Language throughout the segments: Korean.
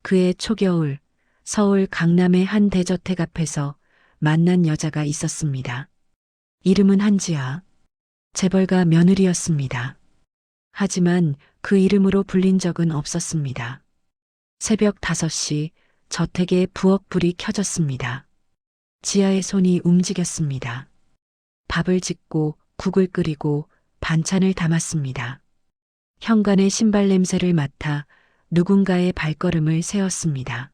그해 초겨울 서울 강남의 한 대저택 앞에서 만난 여자가 있었습니다. 이름은 한지아. 재벌가 며느리였습니다. 하지만 그 이름으로 불린 적은 없었습니다. 새벽 5시 저택에 부엌불이 켜졌습니다. 지아의 손이 움직였습니다. 밥을 짓고 국을 끓이고 반찬을 담았습니다. 현관의 신발 냄새를 맡아 누군가의 발걸음을 세웠습니다.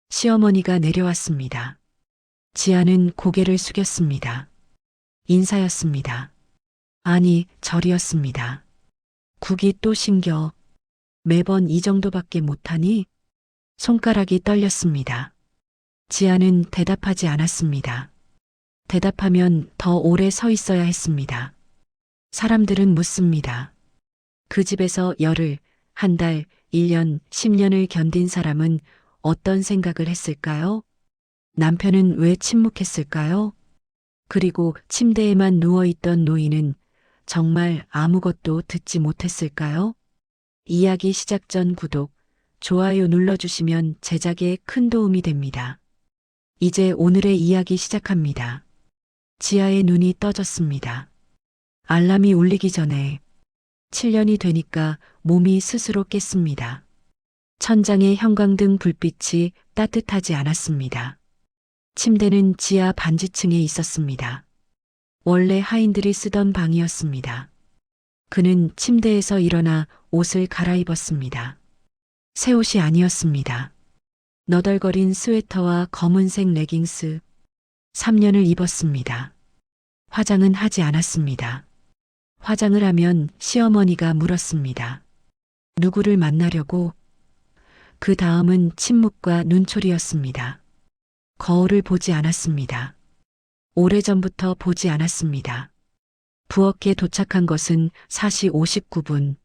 시어머니가 내려왔습니다. 지아는 고개를 숙였습니다. 인사였습니다. 아니, 절이었습니다. 국이 또 싱겨. 매번 이 정도밖에 못하니? 손가락이 떨렸습니다. 지아는 대답하지 않았습니다. 대답하면 더 오래 서 있어야 했습니다. 사람들은 묻습니다. 그 집에서 열흘, 한 달, 1년, 10년을 견딘 사람은 어떤 생각을 했을까요? 남편은 왜 침묵했을까요? 그리고 침대에만 누워있던 노인은 정말 아무것도 듣지 못했을까요? 이야기 시작 전 구독, 좋아요 눌러주시면 제작에 큰 도움이 됩니다. 이제 오늘의 이야기 시작합니다. 지아의 눈이 떠졌습니다. 알람이 울리기 전에 7년이 되니까 몸이 스스로 깼습니다. 천장의 형광등 불빛이 따뜻하지 않았습니다. 침대는 지하 반지층에 있었습니다. 원래 하인들이 쓰던 방이었습니다. 그는 침대에서 일어나 옷을 갈아입었습니다. 새 옷이 아니었습니다. 너덜거린 스웨터와 검은색 레깅스. 3년을 입었습니다. 화장은 하지 않았습니다. 화장을 하면 시어머니가 물었습니다. 누구를 만나려고? 그 다음은 침묵과 눈초리였습니다. 거울을 보지 않았습니다. 오래전부터 보지 않았습니다. 부엌에 도착한 것은 4시 59분.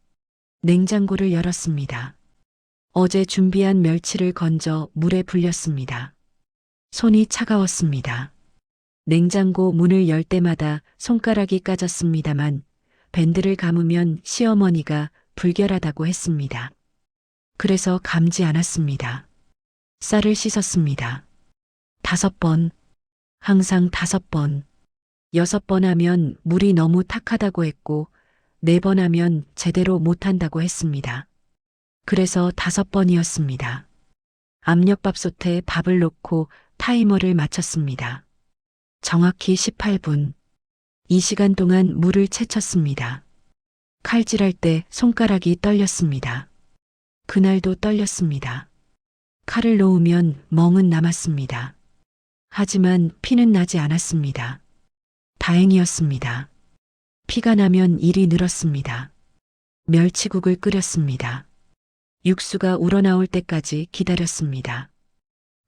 냉장고를 열었습니다. 어제 준비한 멸치를 건져 물에 불렸습니다. 손이 차가웠습니다. 냉장고 문을 열 때마다 손가락이 까졌습니다만 밴드를 감으면 시어머니가 불결하다고 했습니다. 그래서 감지 않았습니다. 쌀을 씻었습니다. 5번, 항상 5번, 6번 하면 물이 너무 탁하다고 했고 4번 하면 제대로 못한다고 했습니다. 그래서 5번이었습니다. 압력밥솥에 밥을 넣고 타이머를 맞췄습니다. 정확히 18분. 이 시간 동안 물을 채쳤습니다. 칼질할 때 손가락이 떨렸습니다. 그날도 떨렸습니다. 칼을 놓으면 멍은 남았습니다. 하지만 피는 나지 않았습니다. 다행이었습니다. 피가 나면 일이 늘었습니다. 멸치국을 끓였습니다. 육수가 우러나올 때까지 기다렸습니다.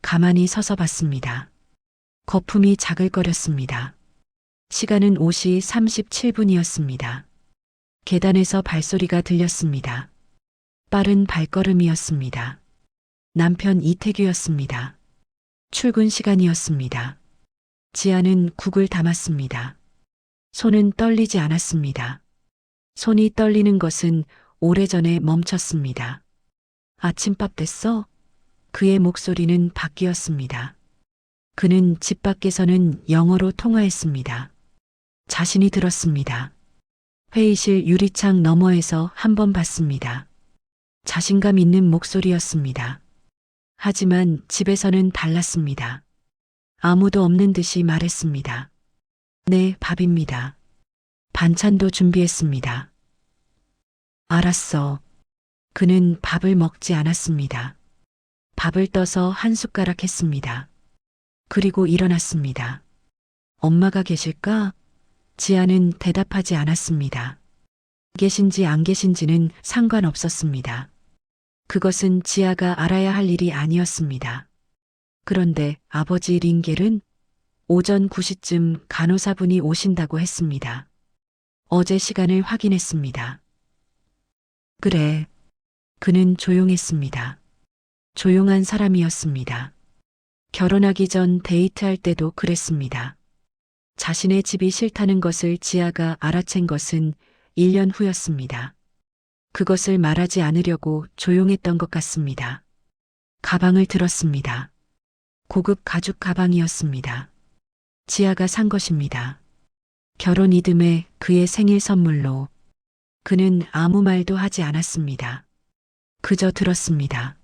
가만히 서서 봤습니다. 거품이 자글거렸습니다. 시간은 5시 37분이었습니다. 계단에서 발소리가 들렸습니다. 빠른 발걸음이었습니다. 남편 이태규였습니다. 출근 시간이었습니다. 지아는 국을 담았습니다. 손은 떨리지 않았습니다. 손이 떨리는 것은 오래전에 멈췄습니다. 아침밥 됐어? 그의 목소리는 바뀌었습니다. 그는 집 밖에서는 영어로 통화했습니다. 자신이 들었습니다. 회의실 유리창 너머에서 한 번 봤습니다. 자신감 있는 목소리였습니다. 하지만 집에서는 달랐습니다. 아무도 없는 듯이 말했습니다. 네, 밥입니다. 반찬도 준비했습니다. 알았어. 그는 밥을 먹지 않았습니다. 밥을 떠서 한 숟가락 했습니다. 그리고 일어났습니다. 엄마가 계실까? 지아는 대답하지 않았습니다. 계신지 안 계신지는 상관없었습니다. 그것은 지아가 알아야 할 일이 아니었습니다. 그런데 아버지 링겔은 오전 9시쯤 간호사분이 오신다고 했습니다. 어제 시간을 확인했습니다. 그래. 그는 조용했습니다. 조용한 사람이었습니다. 결혼하기 전 데이트할 때도 그랬습니다. 자신의 집이 싫다는 것을 지아가 알아챈 것은 1년 후였습니다. 그것을 말하지 않으려고 조용했던 것 같습니다. 가방을 들었습니다. 고급 가죽 가방이었습니다. 지아가 산 것입니다. 결혼 이듬해 그의 생일 선물로. 그는 아무 말도 하지 않았습니다. 그저 들었습니다.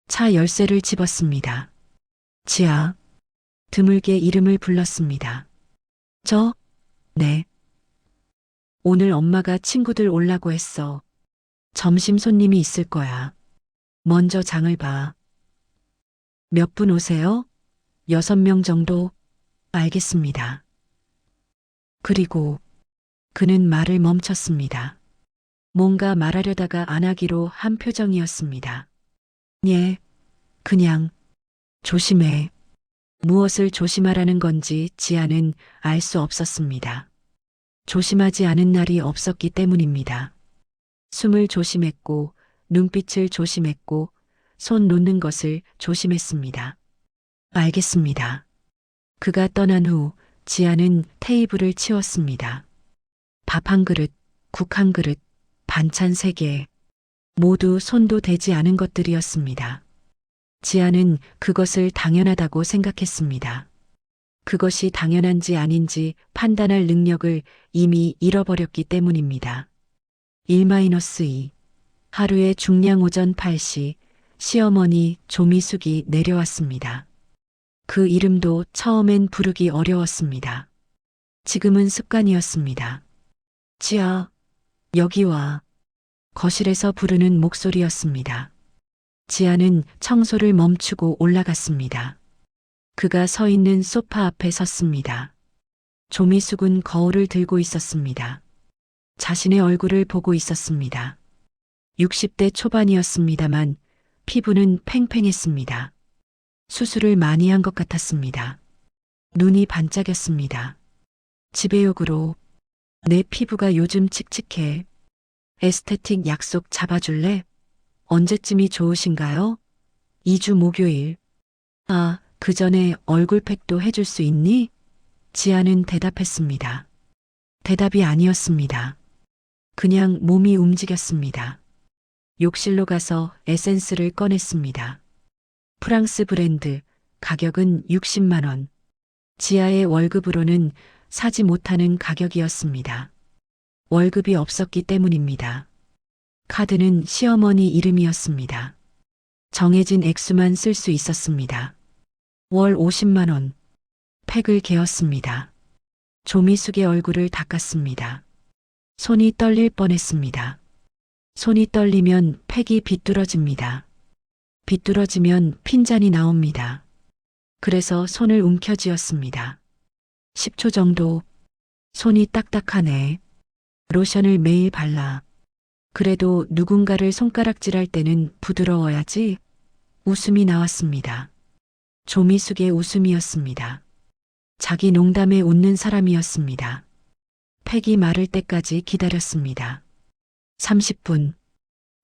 차 열쇠를 집었습니다. 지아. 드물게 이름을 불렀습니다. 네. 오늘 엄마가 친구들 올라고 했어. 점심 손님이 있을 거야. 먼저 장을 봐. 몇 분 오세요? 6명 정도? 알겠습니다. 그리고 그는 말을 멈췄습니다. 뭔가 말하려다가 안 하기로 한 표정이었습니다. 예, 그냥 조심해. 무엇을 조심하라는 건지 지아는 알 수 없었습니다. 조심하지 않은 날이 없었기 때문입니다. 숨을 조심했고, 눈빛을 조심했고, 손 놓는 것을 조심했습니다. 알겠습니다. 그가 떠난 후 지아는 테이블을 치웠습니다. 밥 한 그릇, 국 한 그릇, 반찬 3개. 모두 손도 대지 않은 것들이었습니다. 지아는 그것을 당연하다고 생각했습니다. 그것이 당연한지 아닌지 판단할 능력을 이미 잃어버렸기 때문입니다. 1-2. 하루에 중량 오전 8시 시어머니 조미숙이 내려왔습니다. 그 이름도 처음엔 부르기 어려웠습니다. 지금은 습관이었습니다. 지아, 여기 와. 거실에서 부르는 목소리였습니다. 지아는 청소를 멈추고 올라갔습니다. 그가 서 있는 소파 앞에 섰습니다. 조미숙은 거울을 들고 있었습니다. 자신의 얼굴을 보고 있었습니다. 60대 초반이었습니다만 피부는 팽팽했습니다. 수술을 많이 한 것 같았습니다. 눈이 반짝였습니다. 지배욕으로 내 피부가 요즘 칙칙해. 에스테틱 약속 잡아줄래? 언제쯤이 좋으신가요? 2주 목요일. 아, 그 전에 얼굴팩도 해줄 수 있니? 지아는 대답했습니다. 대답이 아니었습니다. 그냥 몸이 움직였습니다. 욕실로 가서 에센스를 꺼냈습니다. 프랑스 브랜드, 가격은 60만 원. 지아의 월급으로는 사지 못하는 가격이었습니다. 월급이 없었기 때문입니다. 카드는 시어머니 이름이었습니다. 정해진 액수만 쓸 수 있었습니다. 월 50만 원. 팩을 개었습니다. 조미숙의 얼굴을 닦았습니다. 손이 떨릴 뻔했습니다. 손이 떨리면 팩이 비뚤어집니다. 비뚤어지면 핀잔이 나옵니다. 그래서 손을 움켜쥐었습니다. 10초 정도. 손이 딱딱하네. 로션을 매일 발라. 그래도 누군가를 손가락질할 때는 부드러워야지. 웃음이 나왔습니다. 조미숙의 웃음이었습니다. 자기 농담에 웃는 사람이었습니다. 팩이 마를 때까지 기다렸습니다. 30분.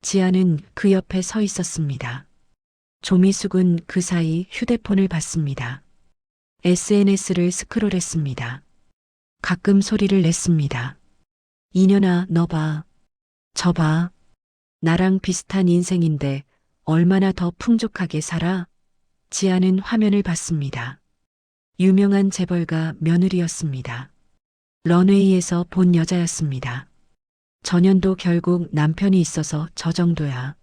지아는 그 옆에 서 있었습니다. 조미숙은 그 사이 휴대폰을 봤습니다. SNS를 스크롤했습니다. 가끔 소리를 냈습니다. 이년아, 너 봐. 저 봐. 나랑 비슷한 인생인데 얼마나 더 풍족하게 살아? 지아는 화면을 봤습니다. 유명한 재벌가 며느리였습니다. 런웨이에서 본 여자였습니다. 전년도 결국 남편이 있어서 저 정도야.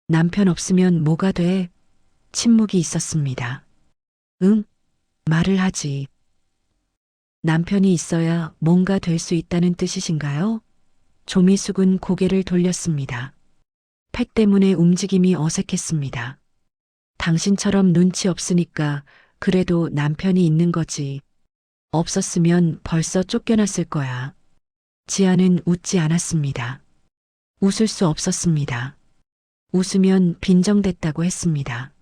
남편 없으면 뭐가 돼? 침묵이 있었습니다. 응? 말을 하지. 남편이 있어야 뭔가 될 수 있다는 뜻이신가요? 조미숙은 고개를 돌렸습니다. 팩 때문에 움직임이 어색했습니다. 당신처럼 눈치 없으니까 그래도 남편이 있는 거지. 없었으면 벌써 쫓겨났을 거야. 지아는 웃지 않았습니다. 웃을 수 없었습니다. 웃으면 빈정댔다고 했습니다.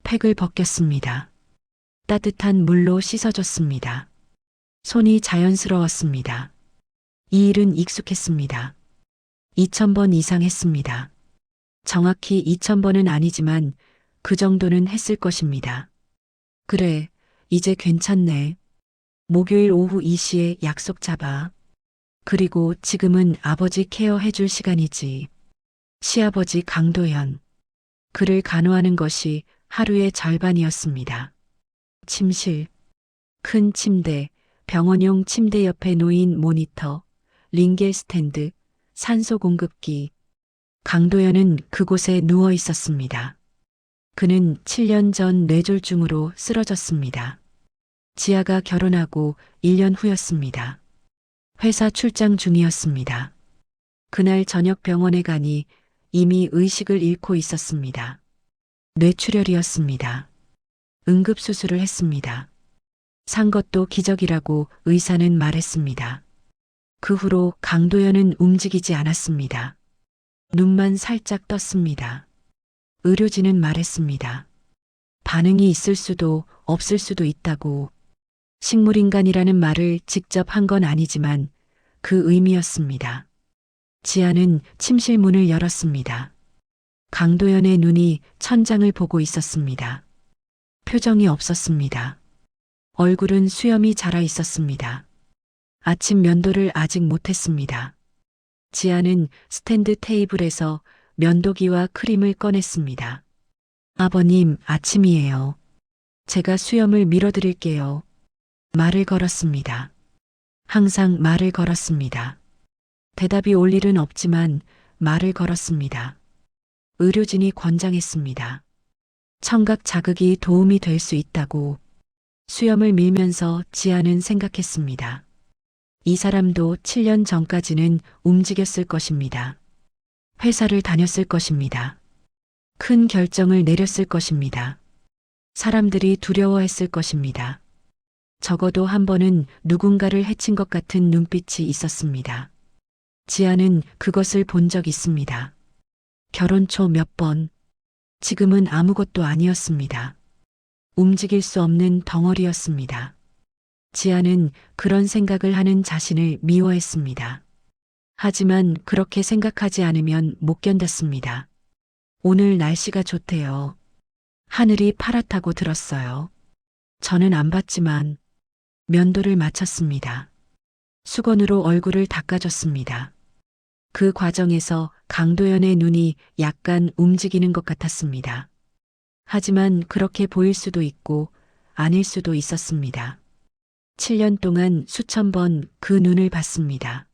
팩을 벗겼습니다. 따뜻한 물로 씻어줬습니다. 손이 자연스러웠습니다. 이 일은 익숙했습니다. 2000번 이상 했습니다. 정확히 2000번은 아니지만 그 정도는 했을 것입니다. 그래, 이제 괜찮네. 목요일 오후 2시에 약속 잡아. 그리고 지금은 아버지 케어 해줄 시간이지. 시아버지 강도현. 그를 간호하는 것이 하루의 절반이었습니다. 침실, 큰 침대, 병원용 침대 옆에 놓인 모니터, 링겔 스탠드, 산소 공급기. 강도연은 그곳에 누워 있었습니다. 그는 7년 전 뇌졸중으로 쓰러졌습니다. 지아가 결혼하고 1년 후였습니다. 회사 출장 중이었습니다. 그날 저녁 병원에 가니 이미 의식을 잃고 있었습니다. 뇌출혈이었습니다. 응급수술을 했습니다. 산 것도 기적이라고 의사는 말했습니다. 그 후로 강도연은 움직이지 않았습니다. 눈만 살짝 떴습니다. 의료진은 말했습니다. 반응이 있을 수도 없을 수도 있다고. 식물인간이라는 말을 직접 한 건 아니지만 그 의미였습니다. 지아는 침실 문을 열었습니다. 강도연의 눈이 천장을 보고 있었습니다. 표정이 없었습니다. 얼굴은 수염이 자라 있었습니다. 아침 면도를 아직 못했습니다. 지아는 스탠드 테이블에서 면도기와 크림을 꺼냈습니다. 아버님, 아침이에요. 제가 수염을 밀어드릴게요. 말을 걸었습니다. 항상 말을 걸었습니다. 대답이 올 일은 없지만 말을 걸었습니다. 의료진이 권장했습니다. 청각 자극이 도움이 될 수 있다고. 수염을 밀면서 지아는 생각했습니다. 이 사람도 7년 전까지는 움직였을 것입니다. 회사를 다녔을 것입니다. 큰 결정을 내렸을 것입니다. 사람들이 두려워했을 것입니다. 적어도 한 번은 누군가를 해친 것 같은 눈빛이 있었습니다. 지아는 그것을 본 적 있습니다. 결혼 초 몇 번. 지금은 아무것도 아니었습니다. 움직일 수 없는 덩어리였습니다. 지아는 그런 생각을 하는 자신을 미워했습니다. 하지만 그렇게 생각하지 않으면 못 견뎠습니다. 오늘 날씨가 좋대요. 하늘이 파랗다고 들었어요. 저는 안 봤지만 면도를 마쳤습니다. 수건으로 얼굴을 닦아줬습니다. 그 과정에서 강도연의 눈이 약간 움직이는 것 같았습니다. 하지만 그렇게 보일 수도 있고 아닐 수도 있었습니다. 7년 동안 수천 번 그 눈을 봤습니다.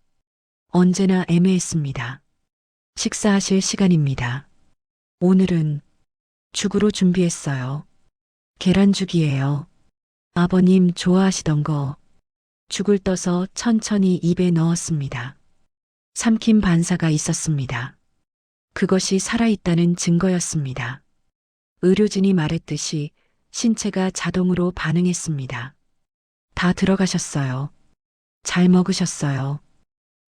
언제나 애매했습니다. 식사하실 시간입니다. 오늘은 죽으로 준비했어요. 계란죽이에요. 아버님 좋아하시던 거. 죽을 떠서 천천히 입에 넣었습니다. 삼킨 반사가 있었습니다. 그것이 살아있다는 증거였습니다. 의료진이 말했듯이 신체가 자동으로 반응했습니다. 다 들어가셨어요. 잘 먹으셨어요.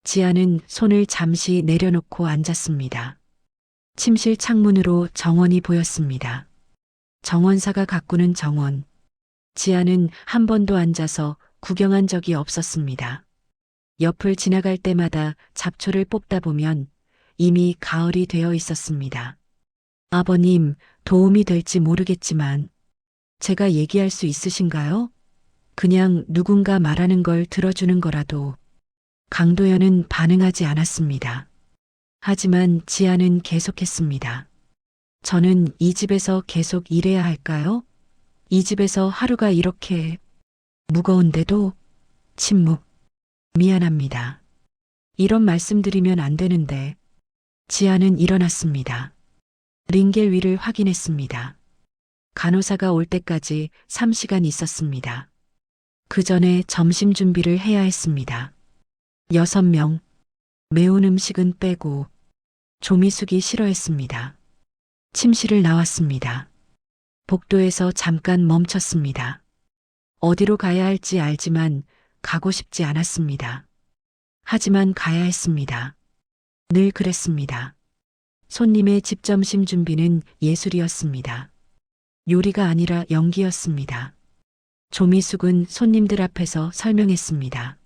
지아는 손을 잠시 내려놓고 앉았습니다. 침실 창문으로 정원이 보였습니다. 정원사가 가꾸는 정원. 지아는 한 번도 앉아서 구경한 적이 없었습니다. 옆을 지나갈 때마다 잡초를 뽑다 보면 이미 가을이 되어 있었습니다. 아버님, 도움이 될지 모르겠지만 제가 얘기할 수 있으신가요? 그냥 누군가 말하는 걸 들어주는 거라도. 강도연은 반응하지 않았습니다. 하지만 지아는 계속했습니다. 저는 이 집에서 계속 일해야 할까요? 이 집에서 하루가 이렇게 무거운데도. 침묵. 미안합니다. 이런 말씀드리면 안 되는데. 지아는 일어났습니다. 링겔 위를 확인했습니다. 간호사가 올 때까지 3시간 있었습니다. 그 전에 점심 준비를 해야 했습니다. 6명. 매운 음식은 빼고. 조미숙이 싫어했습니다. 침실을 나왔습니다. 복도에서 잠깐 멈췄습니다. 어디로 가야 할지 알지만 가고 싶지 않았습니다. 하지만 가야 했습니다. 늘 그랬습니다. 손님의 집 점심 준비는 예술이었습니다. 요리가 아니라 연기였습니다. 조미숙은 손님들 앞에서 설명했습니다.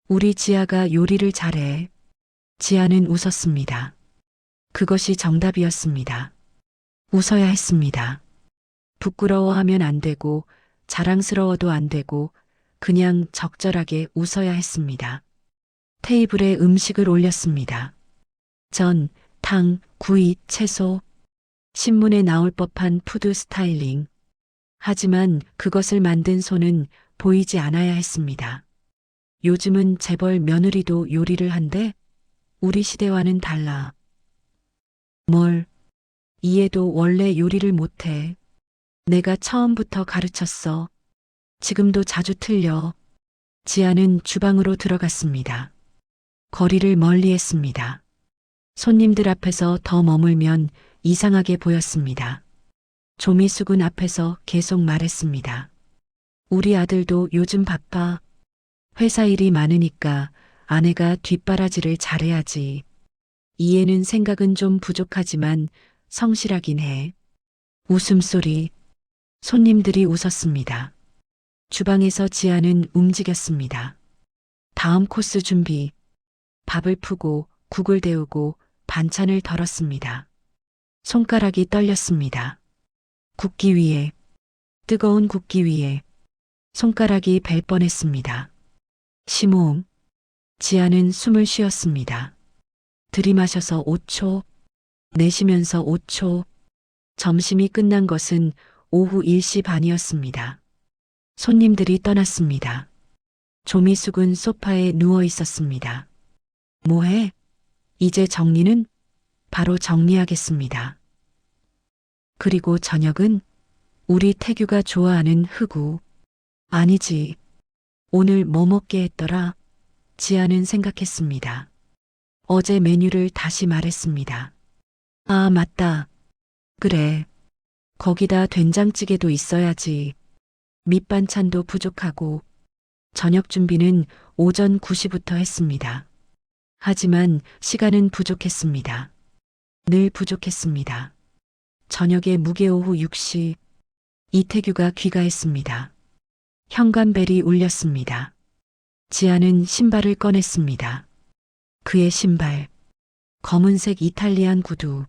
우리 지아가 요리를 잘해. 지아는 웃었습니다. 그것이 정답이었습니다. 웃어야 했습니다. 부끄러워하면 안 되고 자랑스러워도 안 되고 그냥 적절하게 웃어야 했습니다. 테이블에 음식을 올렸습니다. 전, 탕, 구이, 채소. 신문에 나올 법한 푸드 스타일링. 하지만 그것을 만든 손은 보이지 않아야 했습니다. 요즘은 재벌 며느리도 요리를 한대? 우리 시대와는 달라. 뭘? 이해도 원래 요리를 못해. 내가 처음부터 가르쳤어. 지금도 자주 틀려. 지아는 주방으로 들어갔습니다. 거리를 멀리 했습니다. 손님들 앞에서 더 머물면 이상하게 보였습니다. 조미숙은 앞에서 계속 말했습니다. 우리 아들도 요즘 바빠. 회사 일이 많으니까 아내가 뒷바라지를 잘해야지. 이해는 생각은 좀 부족하지만 성실하긴 해. 웃음소리. 손님들이 웃었습니다. 주방에서 지아는 움직였습니다. 다음 코스 준비. 밥을 푸고 국을 데우고 반찬을 덜었습니다. 손가락이 떨렸습니다. 굽기 위해, 뜨거운 굽기 위해 손가락이 벨 뻔했습니다. 심호흡. 지아는 숨을 쉬었습니다. 들이마셔서 5초, 내쉬면서 5초. 점심이 끝난 것은 오후 1시 반이었습니다. 손님들이 떠났습니다. 조미숙은 소파에 누워 있었습니다. 뭐해? 이제 정리는? 바로 정리하겠습니다. 그리고 저녁은 우리 태규가 좋아하는 흑우. 아니지. 오늘 뭐 먹게 했더라? 지아는 생각했습니다. 어제 메뉴를 다시 말했습니다. 아, 맞다. 그래. 거기다 된장찌개도 있어야지. 밑반찬도 부족하고 저녁 준비는 오전 9시부터 했습니다. 하지만 시간은 부족했습니다. 늘 부족했습니다. 저녁에 무게 오후 6시 이태규가 귀가했습니다. 현관벨이 울렸습니다. 지아는 신발을 꺼냈습니다. 그의 신발. 검은색 이탈리안 구두.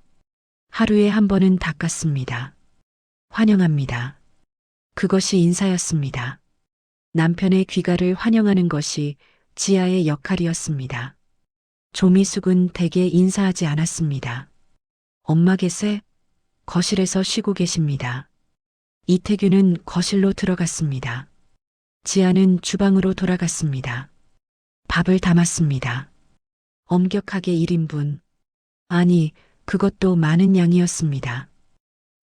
하루에 한 번은 닦았습니다. 환영합니다. 그것이 인사였습니다. 남편의 귀가를 환영하는 것이 지아의 역할이었습니다. 조미숙은 대개 인사하지 않았습니다. 엄마 계세? 거실에서 쉬고 계십니다. 이태규는 거실로 들어갔습니다. 지아는 주방으로 돌아갔습니다. 밥을 담았습니다. 엄격하게 1인분. 아니, 그것도 많은 양이었습니다.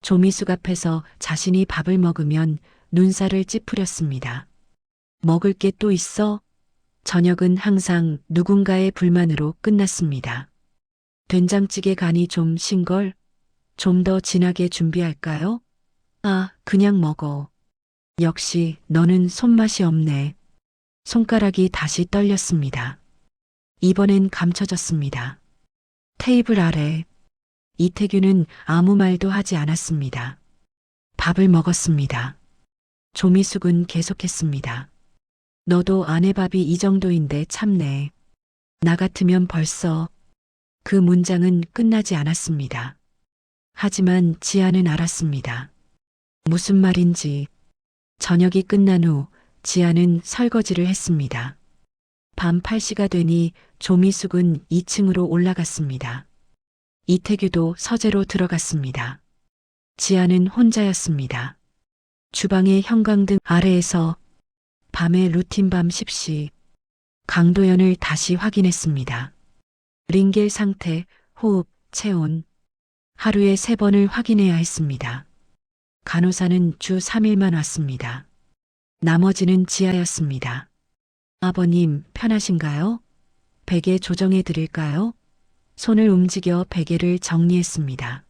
조미숙 앞에서 자신이 밥을 먹으면 눈살을 찌푸렸습니다. 먹을 게 또 있어? 저녁은 항상 누군가의 불만으로 끝났습니다. 된장찌개 간이 좀 신걸? 좀 더 진하게 준비할까요? 아, 그냥 먹어. 역시 너는 손맛이 없네. 손가락이 다시 떨렸습니다. 이번엔 감춰졌습니다. 테이블 아래. 이태규는 아무 말도 하지 않았습니다. 밥을 먹었습니다. 조미숙은 계속했습니다. 너도 아내 밥이 이 정도인데 참네. 나 같으면 벌써. 그 문장은 끝나지 않았습니다. 하지만 지아는 알았습니다. 무슨 말인지. 저녁이 끝난 후 지아는 설거지를 했습니다. 밤 8시가 되니 조미숙은 2층으로 올라갔습니다. 이태규도 서재로 들어갔습니다. 지아는 혼자였습니다. 주방의 형광등 아래에서 밤의 루틴 밤 10시 강도연을 다시 확인했습니다. 링겔 상태, 호흡, 체온. 하루에 3번을 확인해야 했습니다. 간호사는 주 3일만 왔습니다. 나머지는 지아였습니다. 아버님, 편하신가요? 베개 조정해 드릴까요? 손을 움직여 베개를 정리했습니다.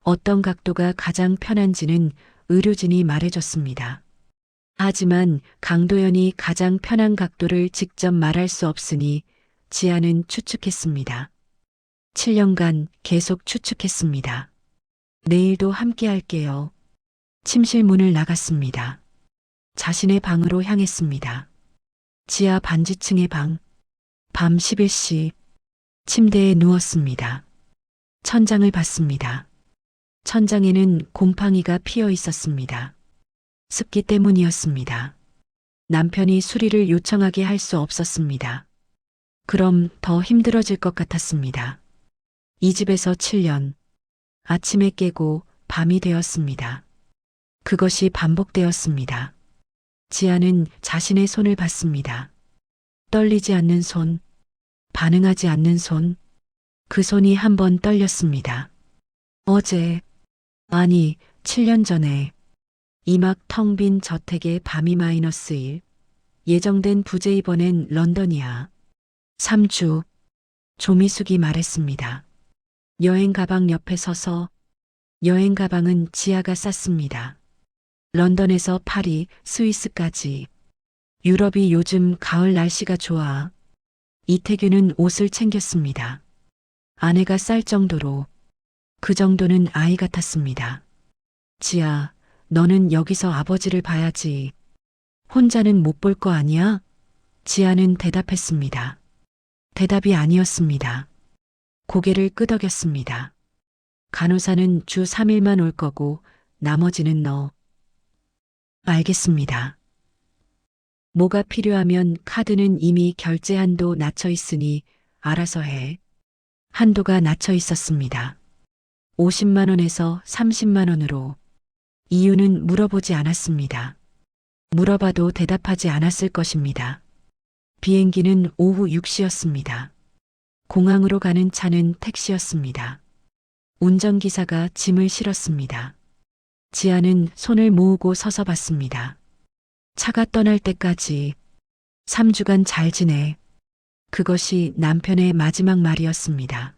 어떤 각도가 가장 편한지는 의료진이 말해줬습니다. 하지만 강도연이 가장 편한 각도를 직접 말할 수 없으니 지아는 추측했습니다. 7년간 계속 추측했습니다. 내일도 함께 할게요. 침실 문을 나갔습니다. 자신의 방으로 향했습니다. 지하 반지층의 방. 밤 11시. 침대에 누웠습니다. 천장을 봤습니다. 천장에는 곰팡이가 피어 있었습니다. 습기 때문이었습니다. 남편이 수리를 요청하게 할 수 없었습니다. 그럼 더 힘들어질 것 같았습니다. 이 집에서 7년. 아침에 깨고 밤이 되었습니다. 그것이 반복되었습니다. 지아는 자신의 손을 봤습니다. 떨리지 않는 손, 반응하지 않는 손, 그 손이 한 번 떨렸습니다. 어제, 아니, 7년 전에, 이막 텅 빈 저택의 밤이 -1, 예정된 부재 이번엔 런던이야. 3주, 조미숙이 말했습니다. 여행 가방 옆에 서서 여행 가방은 지아가 쌌습니다. 런던에서 파리, 스위스까지. 유럽이 요즘 가을 날씨가 좋아. 이태규는 옷을 챙겼습니다. 아내가 쌀 정도로. 그 정도는 아이 같았습니다. 지아, 너는 여기서 아버지를 봐야지. 혼자는 못 볼 거 아니야? 지아는 대답했습니다. 대답이 아니었습니다. 고개를 끄덕였습니다. 간호사는 주 3일만 올 거고 나머지는 너. 알겠습니다. 뭐가 필요하면 카드는 이미 결제 한도 낮춰 있으니 알아서 해. 한도가 낮춰 있었습니다. 50만 원에서 30만 원으로. 이유는 물어보지 않았습니다. 물어봐도 대답하지 않았을 것입니다. 비행기는 오후 6시였습니다. 공항으로 가는 차는 택시였습니다. 운전기사가 짐을 실었습니다. 지아는 손을 모으고 서서 봤습니다. 차가 떠날 때까지 3주간 잘 지내. 그것이 남편의 마지막 말이었습니다.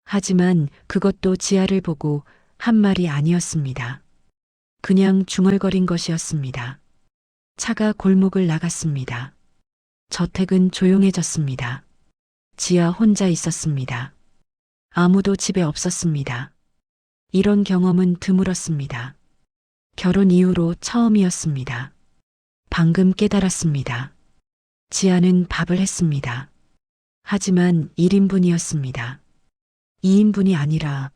하지만 그것도 지아를 보고 한 말이 아니었습니다. 그냥 중얼거린 것이었습니다. 차가 골목을 나갔습니다. 저택은 조용해졌습니다. 지아 혼자 있었습니다. 아무도 집에 없었습니다. 이런 경험은 드물었습니다. 결혼 이후로 처음이었습니다. 방금 깨달았습니다. 지아는 밥을 했습니다. 하지만 1인분이었습니다. 2인분이 아니라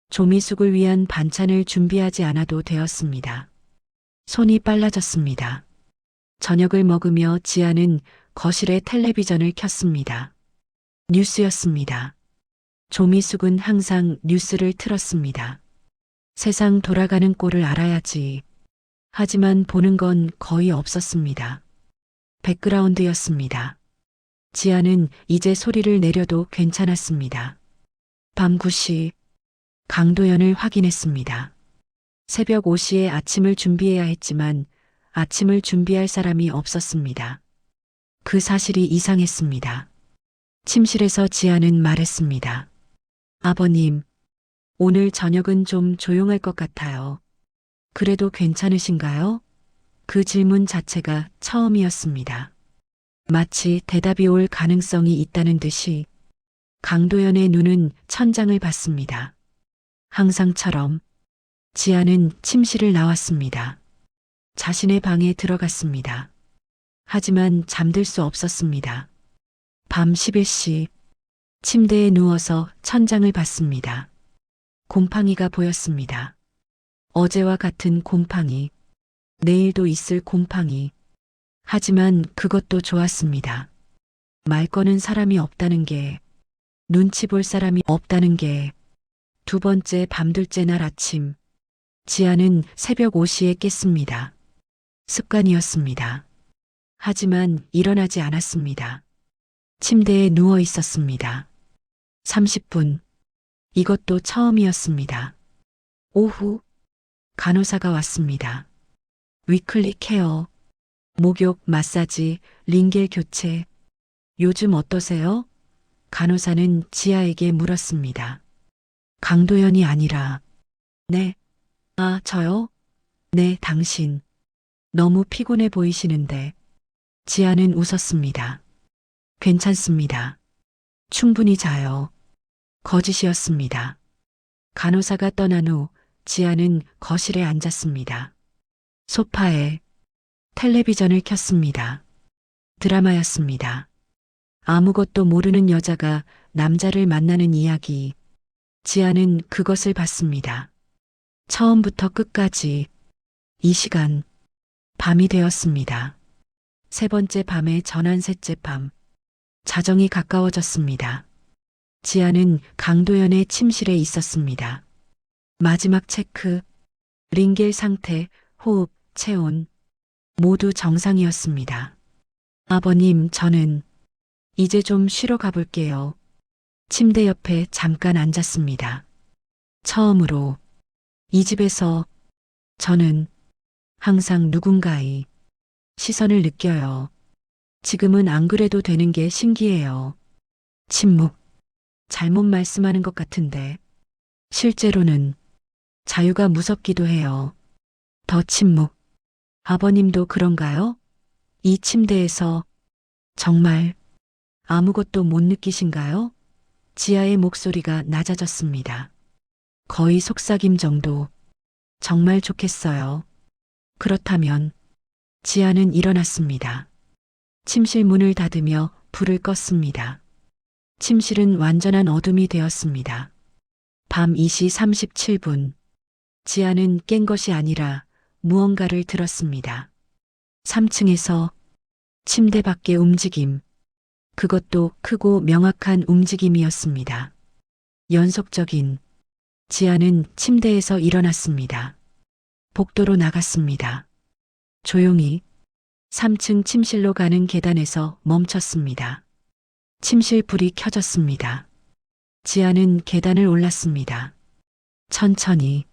조미숙을 위한 반찬을 준비하지 않아도 되었습니다. 손이 빨라졌습니다. 저녁을 먹으며 지아는 거실에 텔레비전을 켰습니다. 뉴스였습니다. 조미숙은 항상 뉴스를 틀었습니다. 세상 돌아가는 꼴을 알아야지. 하지만 보는 건 거의 없었습니다. 백그라운드였습니다. 지아는 이제 소리를 내려도 괜찮았습니다. 밤 9시 강도연을 확인했습니다. 새벽 5시에 아침을 준비해야 했지만 아침을 준비할 사람이 없었습니다. 그 사실이 이상했습니다. 침실에서 지아는 말했습니다. 아버님, 오늘 저녁은 좀 조용할 것 같아요. 그래도 괜찮으신가요? 그 질문 자체가 처음이었습니다. 마치 대답이 올 가능성이 있다는 듯이 강도연의 눈은 천장을 봤습니다. 항상처럼 지아는 침실을 나왔습니다. 자신의 방에 들어갔습니다. 하지만 잠들 수 없었습니다. 밤 11시 침대에 누워서 천장을 봤습니다. 곰팡이가 보였습니다. 어제와 같은 곰팡이, 내일도 있을 곰팡이. 하지만 그것도 좋았습니다. 말 거는 사람이 없다는 게, 눈치 볼 사람이 없다는 게. 두 번째 밤둘째 날 아침, 지아는 새벽 5시에 깼습니다. 습관이었습니다. 하지만 일어나지 않았습니다. 침대에 누워 있었습니다. 30분. 이것도 처음이었습니다. 오후, 간호사가 왔습니다. 위클리 케어, 목욕, 마사지, 링겔 교체. 요즘 어떠세요? 간호사는 지아에게 물었습니다. 강도연이 아니라, 네. 아, 저요? 네, 당신. 너무 피곤해 보이시는데. 지아는 웃었습니다. 괜찮습니다. 충분히 자요. 거짓이었습니다. 간호사가 떠난 후 지아는 거실에 앉았습니다. 소파에 텔레비전을 켰습니다. 드라마였습니다. 아무것도 모르는 여자가 남자를 만나는 이야기. 지아는 그것을 봤습니다. 처음부터 끝까지. 이 시간, 밤이 되었습니다. 세 번째 밤의 전환 셋째 밤. 자정이 가까워졌습니다. 지아는 강도연의 침실에 있었습니다. 마지막 체크, 링겔 상태, 호흡, 체온, 모두 정상이었습니다. 아버님, 저는 이제 좀 쉬러 가볼게요. 침대 옆에 잠깐 앉았습니다. 처음으로 이 집에서 저는 항상 누군가의 시선을 느껴요. 지금은 안 그래도 되는 게 신기해요. 침묵. 잘못 말씀하는 것 같은데. 실제로는 자유가 무섭기도 해요. 더 침묵. 아버님도 그런가요? 이 침대에서 정말 아무것도 못 느끼신가요? 지아의 목소리가 낮아졌습니다. 거의 속삭임 정도. 정말 좋겠어요. 그렇다면 지아는 일어났습니다. 침실 문을 닫으며 불을 껐습니다. 침실은 완전한 어둠이 되었습니다. 밤 2시 37분. 지아는 깬 것이 아니라 무언가를 들었습니다. 3층에서 침대 밖의 움직임. 그것도 크고 명확한 움직임이었습니다. 연속적인. 지아는 침대에서 일어났습니다. 복도로 나갔습니다. 조용히 3층 침실로 가는 계단에서 멈췄습니다. 침실 불이 켜졌습니다. 지아는 계단을 올랐습니다. 천천히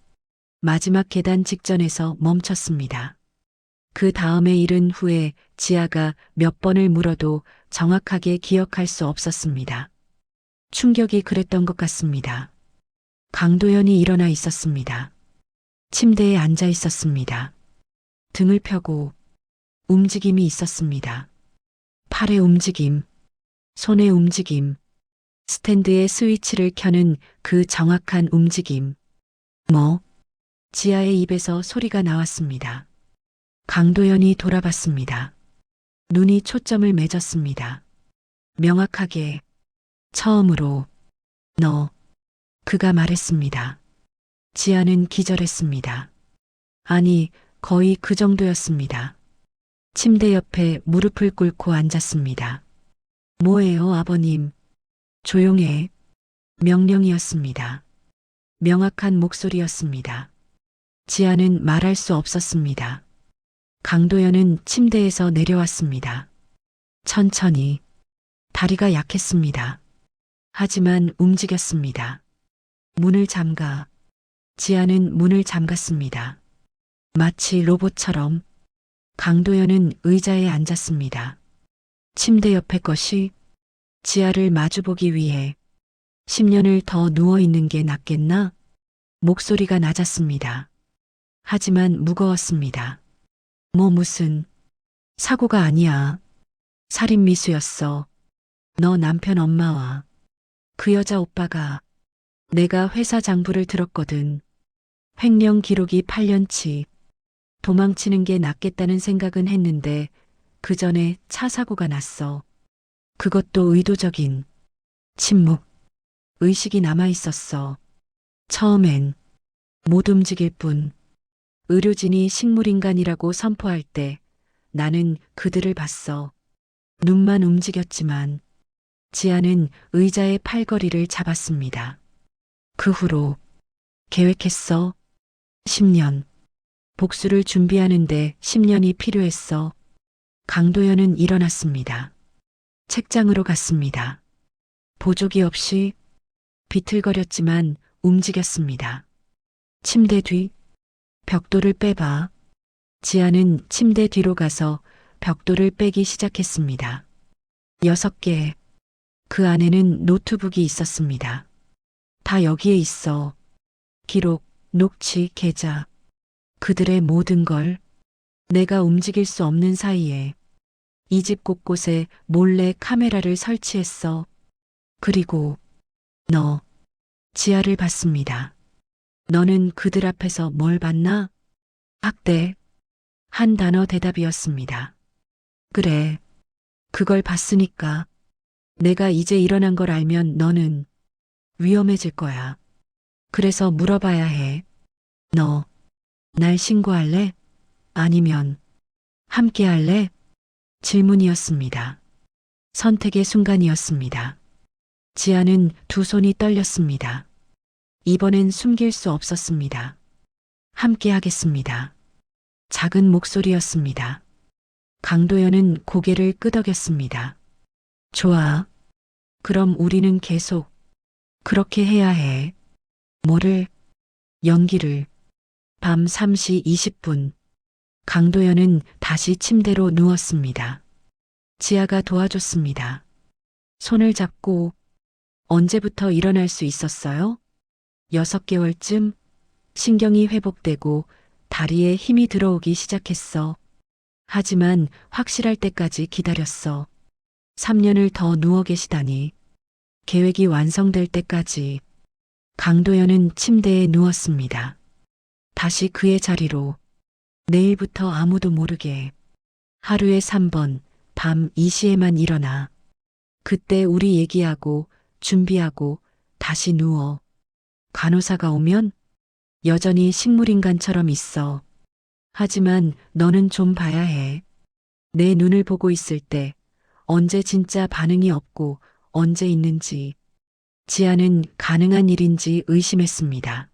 마지막 계단 직전에서 멈췄습니다. 그 다음의 일은 후에 지아가 몇 번을 물어도 정확하게 기억할 수 없었습니다. 충격이 그랬던 것 같습니다. 강도연이 일어나 있었습니다. 침대에 앉아 있었습니다. 등을 펴고 움직임이 있었습니다. 팔의 움직임, 손의 움직임, 스탠드의 스위치를 켜는 그 정확한 움직임. 지아의 입에서 소리가 나왔습니다. 강도연이 돌아봤습니다. 눈이 초점을 맺었습니다. 명확하게, 처음으로, 너, 그가 말했습니다. 지아는 기절했습니다. 아니, 거의 그 정도였습니다. 침대 옆에 무릎을 꿇고 앉았습니다. 뭐예요, 아버님? 조용해. 명령이었습니다. 명확한 목소리였습니다. 지아는 말할 수 없었습니다. 강도연은 침대에서 내려왔습니다. 천천히. 다리가 약했습니다. 하지만 움직였습니다. 문을 잠가. 지아는 문을 잠갔습니다. 마치 로봇처럼. 강도연은 의자에 앉았습니다. 침대 옆에 것이 지아를 마주보기 위해 10년을 더 누워있는 게 낫겠나? 목소리가 낮았습니다. 하지만 무거웠습니다. 무슨 사고가 아니야. 살인 미수였어. 너 남편 엄마와 그 여자 오빠가 내가 회사 장부를 들었거든. 횡령 기록이 8년치. 도망치는 게 낫겠다는 생각은 했는데 그 전에 차 사고가 났어. 그것도 의도적인. 침묵. 의식이 남아 있었어. 처음엔 못 움직일 뿐. 의료진이 식물인간이라고 선포할 때 나는 그들을 봤어. 눈만 움직였지만 지아는 의자의 팔걸이를 잡았습니다. 그 후로 계획했어. 10년. 복수를 준비하는데 10년이 필요했어. 강도연은 일어났습니다. 책장으로 갔습니다. 보조기 없이 비틀거렸지만 움직였습니다. 침대 뒤. 벽돌을 빼봐. 지아는 침대 뒤로 가서 벽돌을 빼기 시작했습니다. 6개. 그 안에는 노트북이 있었습니다. 다 여기에 있어. 기록, 녹취, 계좌. 그들의 모든 걸 내가 움직일 수 없는 사이에 이 집 곳곳에 몰래 카메라를 설치했어. 그리고 너, 지아를 봤습니다. 너는 그들 앞에서 뭘 봤나? 학대. 한 단어 대답이었습니다. 그래. 그걸 봤으니까. 내가 이제 일어난 걸 알면 너는 위험해질 거야. 그래서 물어봐야 해. 너, 날 신고할래? 아니면 함께 할래? 질문이었습니다. 선택의 순간이었습니다. 지아는 두 손이 떨렸습니다. 이번엔 숨길 수 없었습니다. 함께 하겠습니다. 작은 목소리였습니다. 강도연은 고개를 끄덕였습니다. 좋아. 그럼 우리는 계속 그렇게 해야 해. 뭐를? 연기를. 밤 3시 20분. 강도연은 다시 침대로 누웠습니다. 지아가 도와줬습니다. 손을 잡고 언제부터 일어날 수 있었어요? 6개월쯤 신경이 회복되고 다리에 힘이 들어오기 시작했어. 하지만 확실할 때까지 기다렸어. 3년을 더 누워 계시다니. 계획이 완성될 때까지. 강도연은 침대에 누웠습니다. 다시 그의 자리로. 내일부터 아무도 모르게. 하루에 3번, 밤 2시에만 일어나. 그때 우리 얘기하고, 준비하고, 다시 누워. 간호사가 오면 여전히 식물인간처럼 있어. 하지만 너는 좀 봐야 해. 내 눈을 보고 있을 때 언제 진짜 반응이 없고 언제 있는지. 지아는 가능한 일인지 의심했습니다.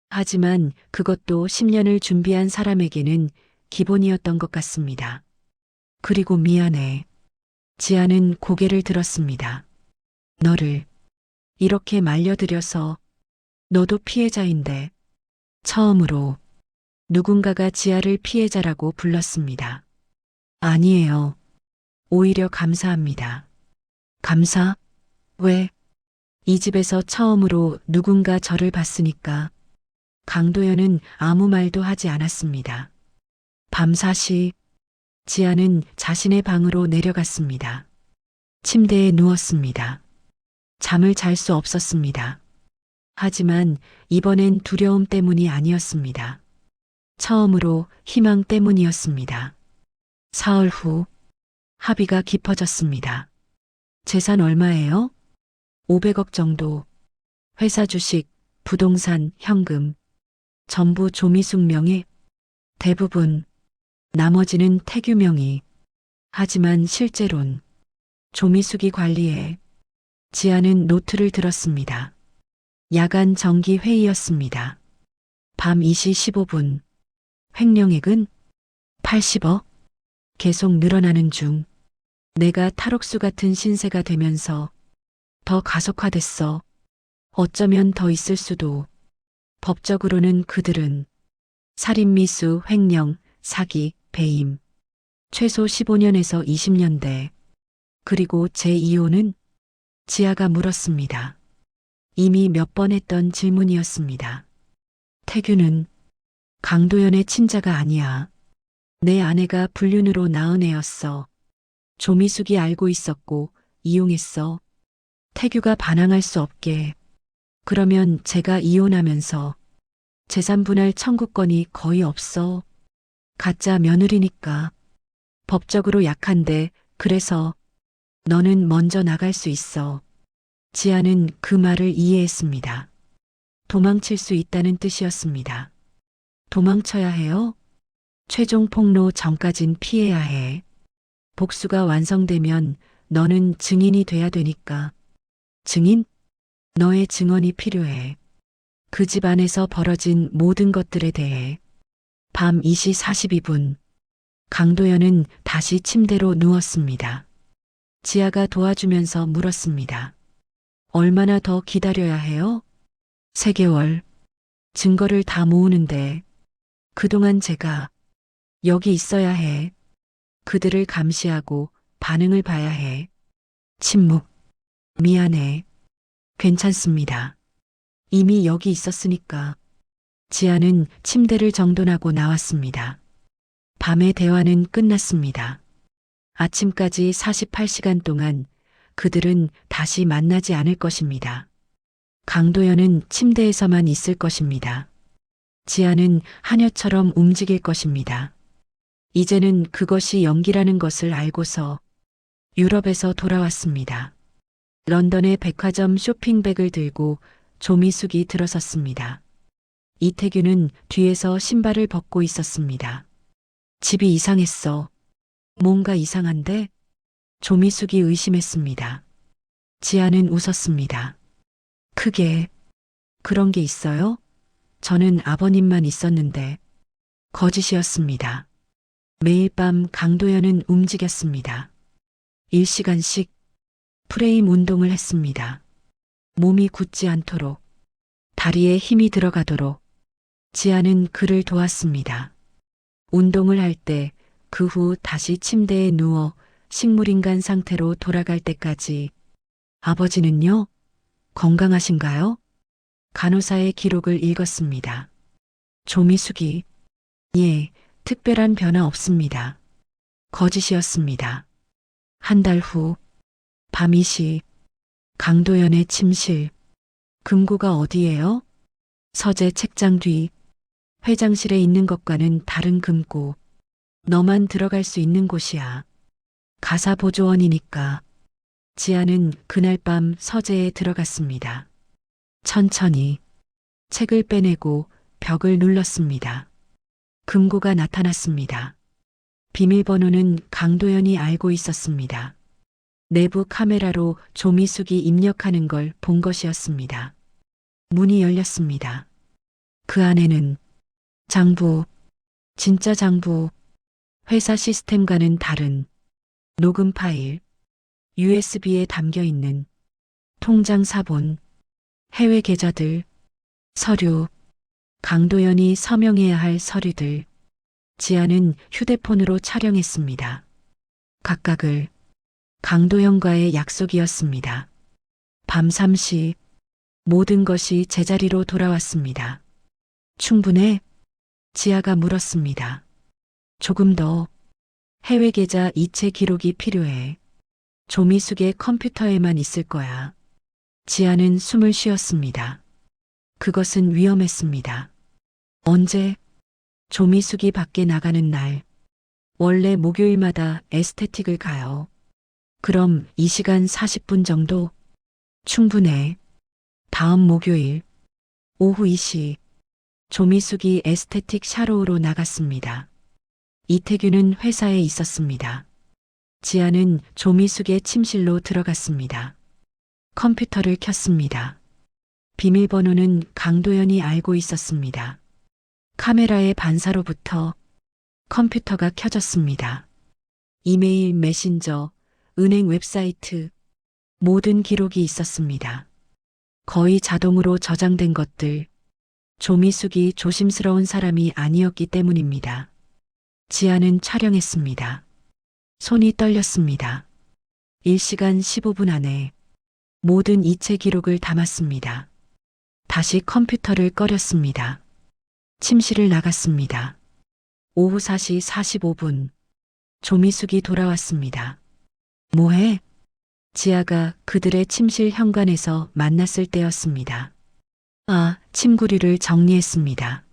하지만 그것도 10년을 준비한 사람에게는 기본이었던 것 같습니다. 그리고 미안해. 지아는 고개를 들었습니다. 너를 이렇게 말려들여서 너도 피해자인데. 처음으로 누군가가 지아를 피해자라고 불렀습니다. 아니에요. 오히려 감사합니다. 감사? 왜? 이 집에서 처음으로 누군가 저를 봤으니까. 강도연은 아무 말도 하지 않았습니다. 밤 4시, 지아는 자신의 방으로 내려갔습니다. 침대에 누웠습니다. 잠을 잘 수 없었습니다. 하지만 이번엔 두려움 때문이 아니었습니다. 처음으로 희망 때문이었습니다. 사흘 후 합의가 깊어졌습니다. 재산 얼마예요? 500억 정도. 회사 주식, 부동산, 현금. 전부 조미숙 명의. 대부분. 나머지는 태규 명의. 하지만 실제론 조미숙이 관리해. 지아는 노트를 들었습니다. 야간 정기 회의였습니다. 밤 2시 15분. 횡령액은 80억. 계속 늘어나는 중. 내가 탈옥수 같은 신세가 되면서 더 가속화됐어. 어쩌면 더 있을 수도. 법적으로는 그들은 살인미수, 횡령, 사기, 배임. 최소 15년에서 20년대. 그리고 제2호는? 지아가 물었습니다. 이미 몇 번 했던 질문이었습니다. 태규는 강도연의 친자가 아니야. 내 아내가 불륜으로 낳은 애였어. 조미숙이 알고 있었고 이용했어. 태규가 반항할 수 없게. 그러면 제가 이혼하면서 재산 분할 청구권이 거의 없어. 가짜 며느리니까. 법적으로 약한데 그래서 너는 먼저 나갈 수 있어. 지아는 그 말을 이해했습니다. 도망칠 수 있다는 뜻이었습니다. 도망쳐야 해요? 최종 폭로 전까진 피해야 해. 복수가 완성되면 너는 증인이 돼야 되니까. 증인? 너의 증언이 필요해. 그 집 안에서 벌어진 모든 것들에 대해. 밤 2시 42분. 강도연은 다시 침대로 누웠습니다. 지아가 도와주면서 물었습니다. 얼마나 더 기다려야 해요? 3개월. 증거를 다 모으는데 그동안 제가 여기 있어야 해. 그들을 감시하고 반응을 봐야 해. 침묵. 미안해. 괜찮습니다. 이미 여기 있었으니까. 지아는 침대를 정돈하고 나왔습니다. 밤의 대화는 끝났습니다. 아침까지 48시간 동안 그들은 다시 만나지 않을 것입니다. 강도연은 침대에서만 있을 것입니다. 지아는 하녀처럼 움직일 것입니다. 이제는 그것이 연기라는 것을 알고서 유럽에서 돌아왔습니다. 런던의 백화점 쇼핑백을 들고 조미숙이 들어섰습니다. 이태규는 뒤에서 신발을 벗고 있었습니다. 집이 이상했어. 뭔가 이상한데? 조미숙이 의심했습니다. 지아는 웃었습니다. 크게. 그런 게 있어요? 저는 아버님만 있었는데. 거짓이었습니다. 매일 밤 강도연은 움직였습니다. 1시간씩 프레임 운동을 했습니다. 몸이 굳지 않도록, 다리에 힘이 들어가도록. 지아는 그를 도왔습니다. 운동을 할 때, 그 후 다시 침대에 누워 식물인간 상태로 돌아갈 때까지. 아버지는요? 건강하신가요? 간호사의 기록을 읽었습니다. 조미숙이, 예, 특별한 변화 없습니다. 거짓이었습니다. 한 달 후, 밤 2시, 강도연의 침실. 금고가 어디예요? 서재 책장 뒤, 회장실에 있는 것과는 다른 금고. 너만 들어갈 수 있는 곳이야. 가사 보조원이니까. 지아는 그날 밤 서재에 들어갔습니다. 천천히 책을 빼내고 벽을 눌렀습니다. 금고가 나타났습니다. 비밀번호는 강도연이 알고 있었습니다. 내부 카메라로 조미숙이 입력하는 걸 본 것이었습니다. 문이 열렸습니다. 그 안에는 장부, 진짜 장부, 회사 시스템과는 다른 녹음 파일, USB에 담겨 있는 통장 사본, 해외 계좌들, 서류, 강도연이 서명해야 할 서류들. 지아는 휴대폰으로 촬영했습니다. 각각을. 강도연과의 약속이었습니다. 밤 3시 모든 것이 제자리로 돌아왔습니다. 충분해? 지아가 물었습니다. 조금 더. 해외 계좌 이체 기록이 필요해. 조미숙의 컴퓨터에만 있을 거야. 지아는 숨을 쉬었습니다. 그것은 위험했습니다. 언제? 조미숙이 밖에 나가는 날. 원래 목요일마다 에스테틱을 가요. 그럼 이 시간 40분 정도? 충분해. 다음 목요일 오후 2시 조미숙이 에스테틱 샤로우로 나갔습니다. 이태규는 회사에 있었습니다. 지아는 조미숙의 침실로 들어갔습니다. 컴퓨터를 켰습니다. 비밀번호는 강도연이 알고 있었습니다. 카메라의 반사로부터 컴퓨터가 켜졌습니다. 이메일, 메신저, 은행 웹사이트, 모든 기록이 있었습니다. 거의 자동으로 저장된 것들. 조미숙이 조심스러운 사람이 아니었기 때문입니다. 지아는 촬영했습니다. 손이 떨렸습니다. 1시간 15분 안에 모든 이체 기록을 담았습니다. 다시 컴퓨터를 꺼렸습니다. 침실을 나갔습니다. 오후 4시 45분 조미숙이 돌아왔습니다. 뭐해? 지아가 그들의 침실 현관에서 만났을 때였습니다. 아, 침구류를 정리했습니다.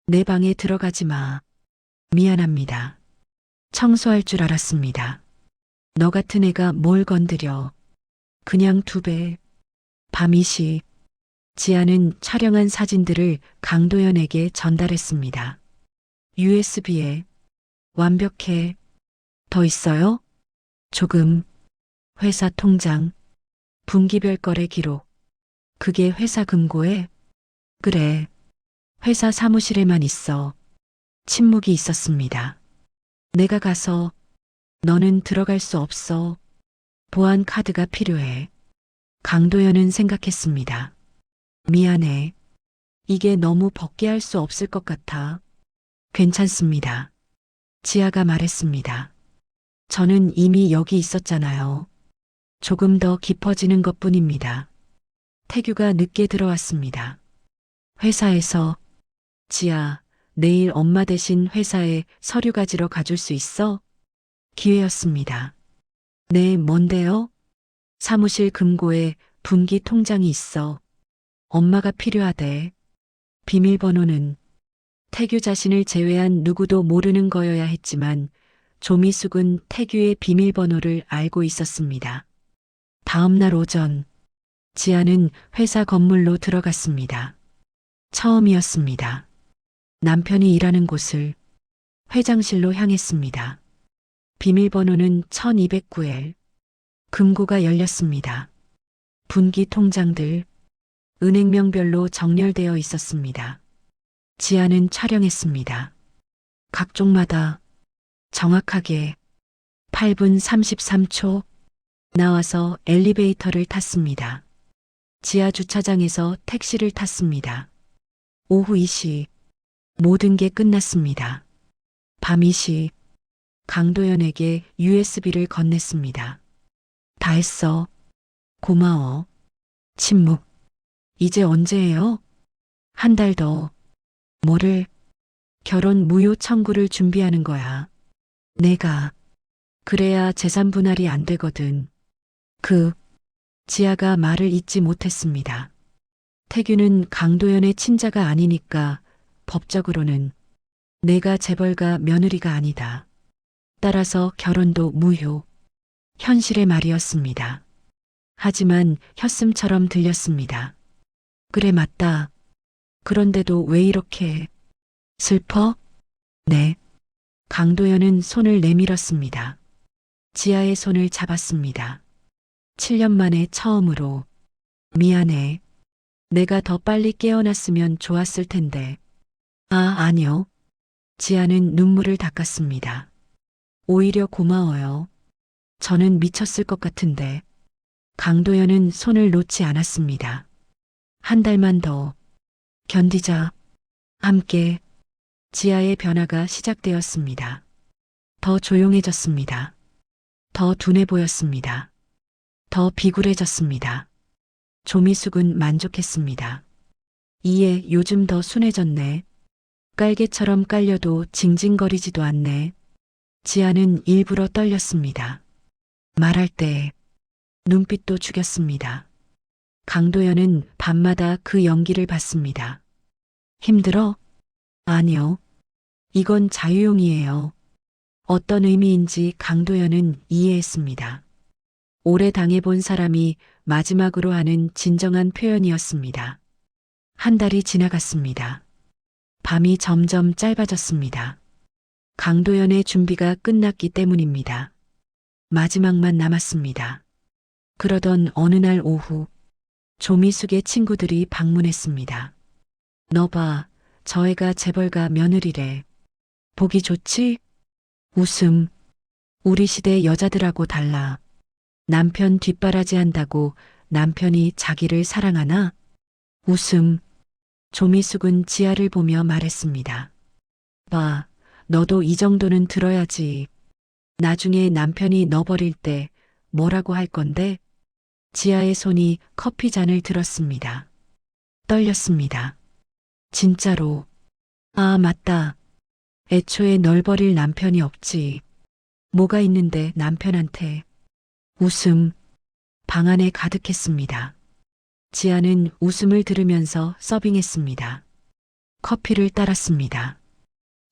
내 방에 들어가지 마. 미안합니다. 청소할 줄 알았습니다. 너 같은 애가 뭘 건드려. 그냥 2배. 밤 2시 지아는 촬영한 사진들을 강도연에게 전달했습니다. USB에. 완벽해. 더 있어요? 조금. 회사 통장, 분기별 거래 기록. 그게 회사 금고에? 그래. 회사 사무실에만 있어. 침묵이 있었습니다. 내가 가서 너는 들어갈 수 없어. 보안 카드가 필요해. 강도연은 생각했습니다. 미안해. 이게 너무 벗게 할 수 없을 것 같아. 괜찮습니다. 지아가 말했습니다. 저는 이미 여기 있었잖아요. 조금 더 깊어지는 것뿐입니다. 태규가 늦게 들어왔습니다. 회사에서. 지아, 내일 엄마 대신 회사에 서류 가지러 가줄 수 있어? 기회였습니다. 네, 뭔데요? 사무실 금고에 분기 통장이 있어. 엄마가 필요하대. 비밀번호는 태규 자신을 제외한 누구도 모르는 거여야 했지만 조미숙은 태규의 비밀번호를 알고 있었습니다. 다음 날 오전 지아는 회사 건물로 들어갔습니다. 처음이었습니다. 남편이 일하는 곳을. 회장실로 향했습니다. 비밀번호는 1209L. 금고가 열렸습니다. 분기 통장들, 은행명별로 정렬되어 있었습니다. 지아는 촬영했습니다. 각 쪽마다 정확하게 8분 33초 나와서 엘리베이터를 탔습니다. 지하 주차장에서 택시를 탔습니다. 오후 2시 모든 게 끝났습니다. 밤 2시 강도연에게 USB를 건넸습니다. 다 했어. 고마워. 침묵. 이제 언제예요? 한 달 더. 뭐를? 결혼 무효 청구를 준비하는 거야. 내가. 그래야 재산 분할이 안 되거든. 지아가 말을 잇지 못했습니다. 태규는 강도연의 친자가 아니니까 법적으로는 내가 재벌가 며느리가 아니다. 따라서 결혼도 무효. 현실의 말이었습니다. 하지만 혀씀처럼 들렸습니다. 그래 맞다. 그런데도 왜 이렇게 슬퍼? 네. 강도연은 손을 내밀었습니다. 지아의 손을 잡았습니다. 7년 만에 처음으로. 미안해. 내가 더 빨리 깨어났으면 좋았을 텐데. 아니요. 지아는 눈물을 닦았습니다. 오히려 고마워요. 저는 미쳤을 것 같은데. 강도연은 손을 놓지 않았습니다. 한 달만 더 견디자. 함께. 지아의 변화가 시작되었습니다. 더 조용해졌습니다. 더 둔해 보였습니다. 더 비굴해졌습니다. 조미숙은 만족했습니다. 이에 요즘 더 순해졌네. 깔개처럼 깔려도 징징거리지도 않네. 지아는 일부러 떨렸습니다. 말할 때 눈빛도 죽였습니다. 강도연은 밤마다 그 연기를 봤습니다. 힘들어? 아니요. 이건 자유용이에요. 어떤 의미인지 강도연은 이해했습니다. 오래 당해본 사람이 마지막으로 하는 진정한 표현이었습니다. 한 달이 지나갔습니다. 밤이 점점 짧아졌습니다. 강도연의 준비가 끝났기 때문입니다. 마지막만 남았습니다. 그러던 어느 날 오후 조미숙의 친구들이 방문했습니다. 너 봐, 저 애가 재벌가 며느리래. 보기 좋지? 웃음. 우리 시대 여자들하고 달라. 남편 뒷바라지 한다고 남편이 자기를 사랑하나? 웃음. 조미숙은 지아를 보며 말했습니다. 봐, 너도 이 정도는 들어야지. 나중에 남편이 너 버릴 때 뭐라고 할 건데? 지아의 손이 커피 잔을 들었습니다. 떨렸습니다. 진짜로. 아, 맞다. 애초에 널 버릴 남편이 없지. 뭐가 있는데 남편한테. 웃음. 방 안에 가득했습니다. 지아는 웃음을 들으면서 서빙했습니다. 커피를 따랐습니다.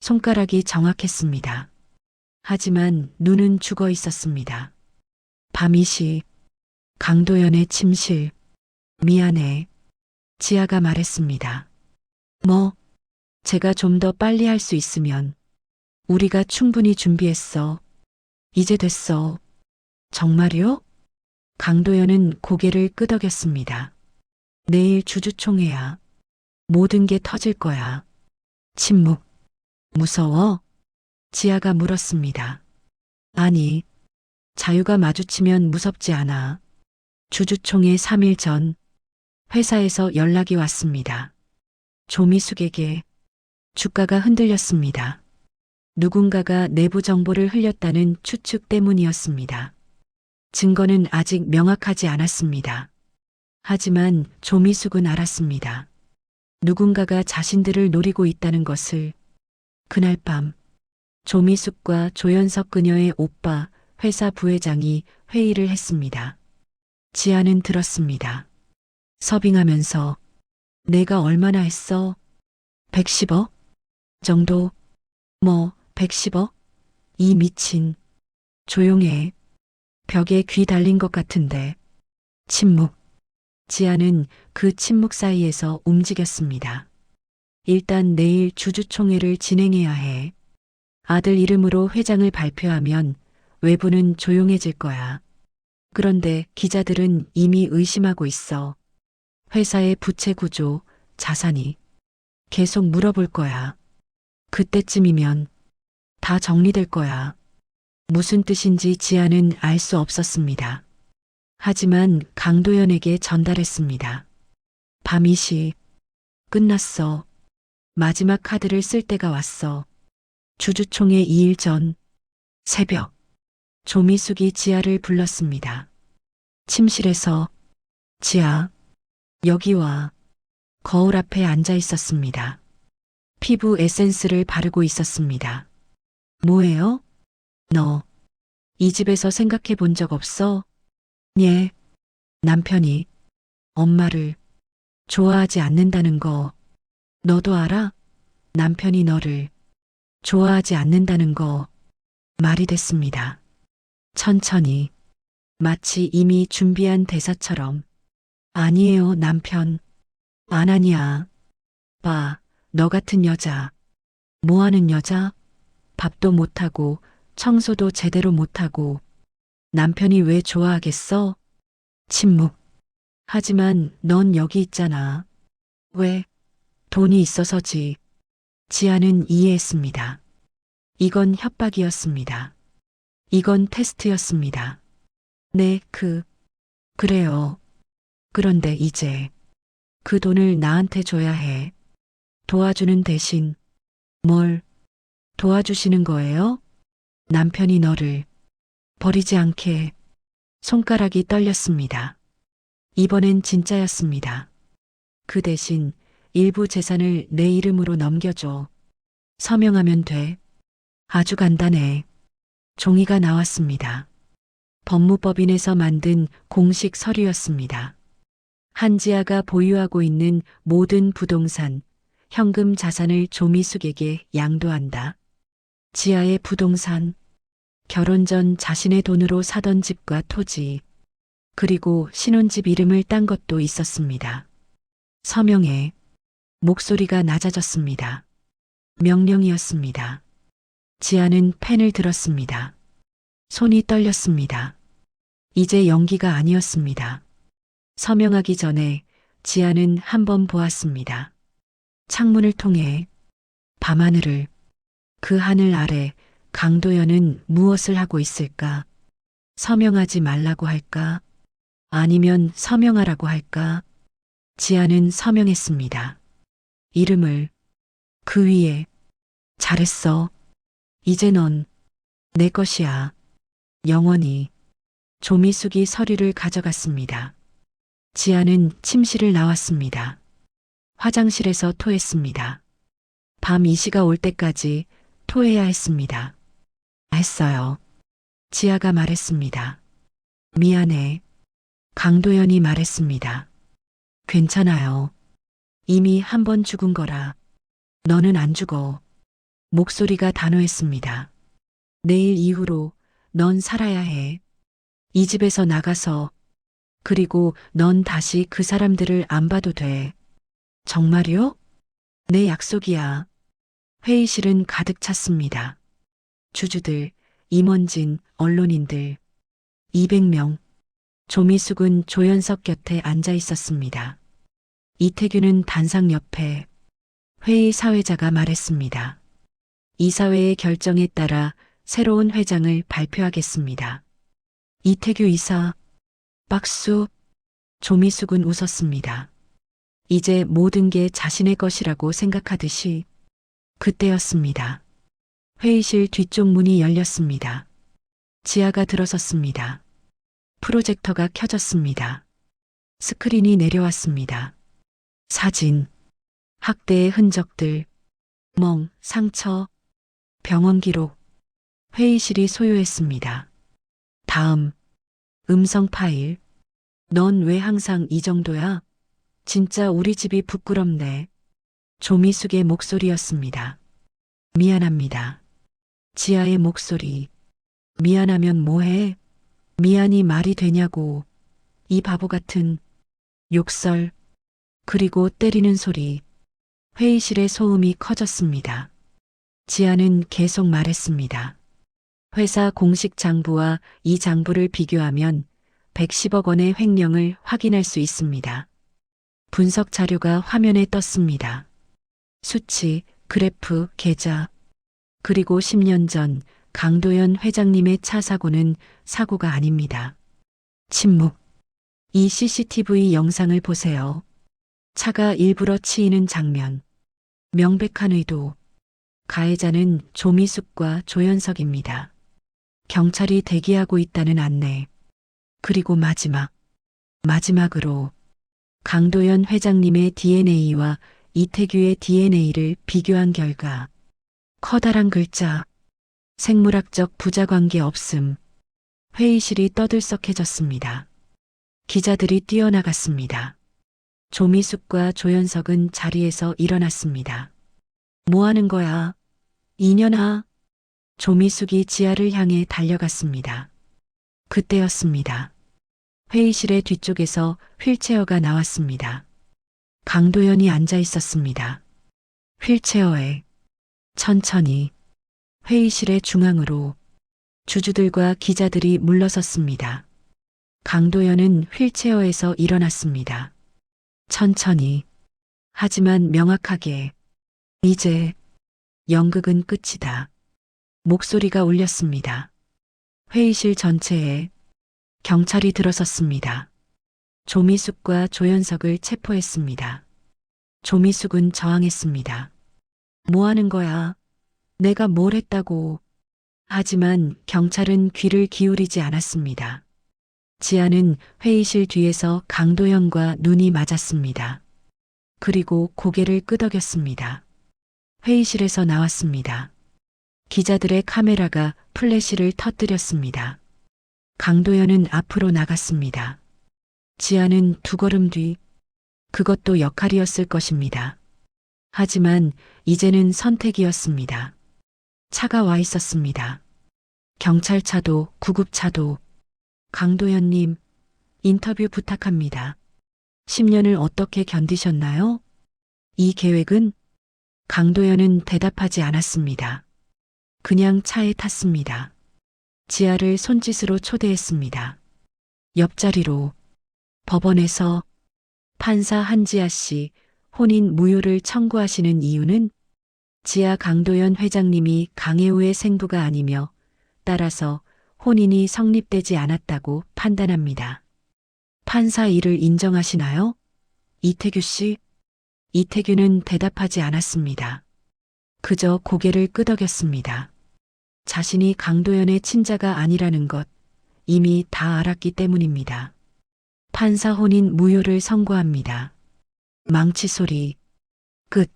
손가락이 정확했습니다. 하지만 눈은 죽어 있었습니다. 밤 2시 강도연의 침실. 미안해. 지아가 말했습니다. 뭐? 제가 좀 더 빨리 할 수 있으면. 우리가 충분히 준비했어. 이제 됐어. 정말요? 강도연은 고개를 끄덕였습니다. 내일 주주총회야. 모든 게 터질 거야. 침묵. 무서워? 지아가 물었습니다. 아니, 자유가 마주치면 무섭지 않아. 주주총회 3일 전 회사에서 연락이 왔습니다. 조미숙에게. 주가가 흔들렸습니다. 누군가가 내부 정보를 흘렸다는 추측 때문이었습니다. 증거는 아직 명확하지 않았습니다. 하지만 조미숙은 알았습니다. 누군가가 자신들을 노리고 있다는 것을. 그날 밤 조미숙과 조연석 그녀의 오빠 회사 부회장이 회의를 했습니다. 지아는 들었습니다. 서빙하면서 내가 얼마나 했어? 110억? 정도? 110억? 이 미친. 조용해. 벽에 귀 달린 것 같은데. 침묵. 지아는 그 침묵 사이에서 움직였습니다. 일단 내일 주주총회를 진행해야 해. 아들 이름으로 회장을 발표하면 외부는 조용해질 거야. 그런데 기자들은 이미 의심하고 있어. 회사의 부채 구조, 자산이 계속 물어볼 거야. 그때쯤이면 다 정리될 거야. 무슨 뜻인지 지아는 알 수 없었습니다. 하지만 강도연에게 전달했습니다. 밤 2시. 끝났어. 마지막 카드를 쓸 때가 왔어. 주주총회 2일 전. 새벽. 조미숙이 지아를 불렀습니다. 침실에서. 지아, 여기 와. 거울 앞에 앉아 있었습니다. 피부 에센스를 바르고 있었습니다. 뭐예요? 너, 이 집에서 생각해 본 적 없어? 예. 남편이 엄마를 좋아하지 않는다는 거 너도 알아? 남편이 너를 좋아하지 않는다는 거 말이 됐습니다. 천천히, 마치 이미 준비한 대사처럼. 아니에요, 남편. 아니야. 봐, 너 같은 여자. 뭐 하는 여자? 밥도 못하고 청소도 제대로 못하고 남편이 왜 좋아하겠어? 침묵. 하지만 넌 여기 있잖아. 왜? 돈이 있어서지. 지아는 이해했습니다. 이건 협박이었습니다. 이건 테스트였습니다. 네, 그래요. 그런데 이제 그 돈을 나한테 줘야 해. 도와주는 대신 뭘 도와주시는 거예요? 남편이 너를 버리지 않게. 손가락이 떨렸습니다. 이번엔 진짜였습니다. 그 대신 일부 재산을 내 이름으로 넘겨줘. 서명하면 돼. 아주 간단해. 종이가 나왔습니다. 법무법인에서 만든 공식 서류였습니다. 한지아가 보유하고 있는 모든 부동산, 현금 자산을 조미숙에게 양도한다. 지아의 부동산, 결혼 전 자신의 돈으로 사던 집과 토지, 그리고 신혼집 이름을 딴 것도 있었습니다. 서명에 목소리가 낮아졌습니다. 명령이었습니다. 지아는 펜을 들었습니다. 손이 떨렸습니다. 이제 연기가 아니었습니다. 서명하기 전에 지아는 한 번 보았습니다. 창문을 통해 밤하늘을. 그 하늘 아래 강도연은 무엇을 하고 있을까? 서명하지 말라고 할까? 아니면 서명하라고 할까? 지아는 서명했습니다. 이름을. 그 위에. 잘했어. 이제 넌 내 것이야. 영원히. 조미숙이 서류를 가져갔습니다. 지아는 침실을 나왔습니다. 화장실에서 토했습니다. 밤 2시가 올 때까지 토해야 했습니다. 했어요. 지아가 말했습니다. 미안해. 강도연이 말했습니다. 괜찮아요. 이미 한 번 죽은 거라. 너는 안 죽어. 목소리가 단호했습니다. 내일 이후로 넌 살아야 해. 이 집에서 나가서. 그리고 넌 다시 그 사람들을 안 봐도 돼. 정말요? 내 약속이야. 회의실은 가득 찼습니다. 주주들, 임원진, 언론인들. 200명. 조미숙은 조연석 곁에 앉아 있었습니다. 이태규는 단상 옆에. 회의 사회자가 말했습니다. 이사회의 결정에 따라 새로운 회장을 발표하겠습니다. 이태규 이사. 박수. 조미숙은 웃었습니다. 이제 모든 게 자신의 것이라고 생각하듯이. 그때였습니다. 회의실 뒤쪽 문이 열렸습니다. 지아가 들어섰습니다. 프로젝터가 켜졌습니다. 스크린이 내려왔습니다. 사진, 학대의 흔적들, 상처, 병원 기록. 회의실이 소요했습니다. 다음, 음성 파일. 넌 왜 항상 이 정도야? 진짜 우리 집이 부끄럽네. 조미숙의 목소리였습니다. 미안합니다. 지아의 목소리. 미안하면 뭐해? 미안이 말이 되냐고. 이 바보 같은. 욕설. 그리고 때리는 소리. 회의실의 소음이 커졌습니다. 지아는 계속 말했습니다. 회사 공식 장부와 이 장부를 비교하면 110억 원의 횡령을 확인할 수 있습니다. 분석 자료가 화면에 떴습니다. 수치, 그래프, 계좌. 그리고 10년 전 강도연 회장님의 차 사고는 사고가 아닙니다. 침묵. 이 CCTV 영상을 보세요. 차가 일부러 치이는 장면. 명백한 의도. 가해자는 조미숙과 조현석입니다. 경찰이 대기하고 있다는 안내. 그리고 마지막으로 강도연 회장님의 DNA와 이태규의 DNA를 비교한 결과 커다란 글자, 생물학적 부자관계 없음. 회의실이 떠들썩해졌습니다. 기자들이 뛰어나갔습니다. 조미숙과 조현석은 자리에서 일어났습니다. 뭐 하는 거야? 이년아. 조미숙이 지하를 향해 달려갔습니다. 그때였습니다. 회의실의 뒤쪽에서 휠체어가 나왔습니다. 강도연이 앉아 있었습니다. 휠체어에 천천히 회의실의 중앙으로 주주들과 기자들이 물러섰습니다. 강도연은 휠체어에서 일어났습니다. 천천히, 하지만 명확하게. 이제 연극은 끝이다. 목소리가 울렸습니다. 회의실 전체에 경찰이 들어섰습니다. 조미숙과 조현석을 체포했습니다. 조미숙은 저항했습니다. 뭐 하는 거야? 내가 뭘 했다고. 하지만 경찰은 귀를 기울이지 않았습니다. 지아는 회의실 뒤에서 강도연과 눈이 맞았습니다. 그리고 고개를 끄덕였습니다. 회의실에서 나왔습니다. 기자들의 카메라가 플래시를 터뜨렸습니다. 강도연은 앞으로 나갔습니다. 지아는 두 걸음 뒤. 그것도 역할이었을 것입니다. 하지만 이제는 선택이었습니다. 차가 와 있었습니다. 경찰차도 구급차도. 강도연님, 인터뷰 부탁합니다. 10년을 어떻게 견디셨나요? 이 계획은? 강도연은 대답하지 않았습니다. 그냥 차에 탔습니다. 지아를 손짓으로 초대했습니다. 옆자리로. 법원에서 판사 한지아 씨 혼인 무효를 청구하시는 이유는 지아 강도연 회장님이 강혜우의 생부가 아니며 따라서 혼인이 성립되지 않았다고 판단합니다. 판사 이를 인정하시나요? 이태규 씨? 이태규는 대답하지 않았습니다. 그저 고개를 끄덕였습니다. 자신이 강도연의 친자가 아니라는 것 이미 다 알았기 때문입니다. 판사 혼인 무효를 선고합니다. 망치 소리. 끝.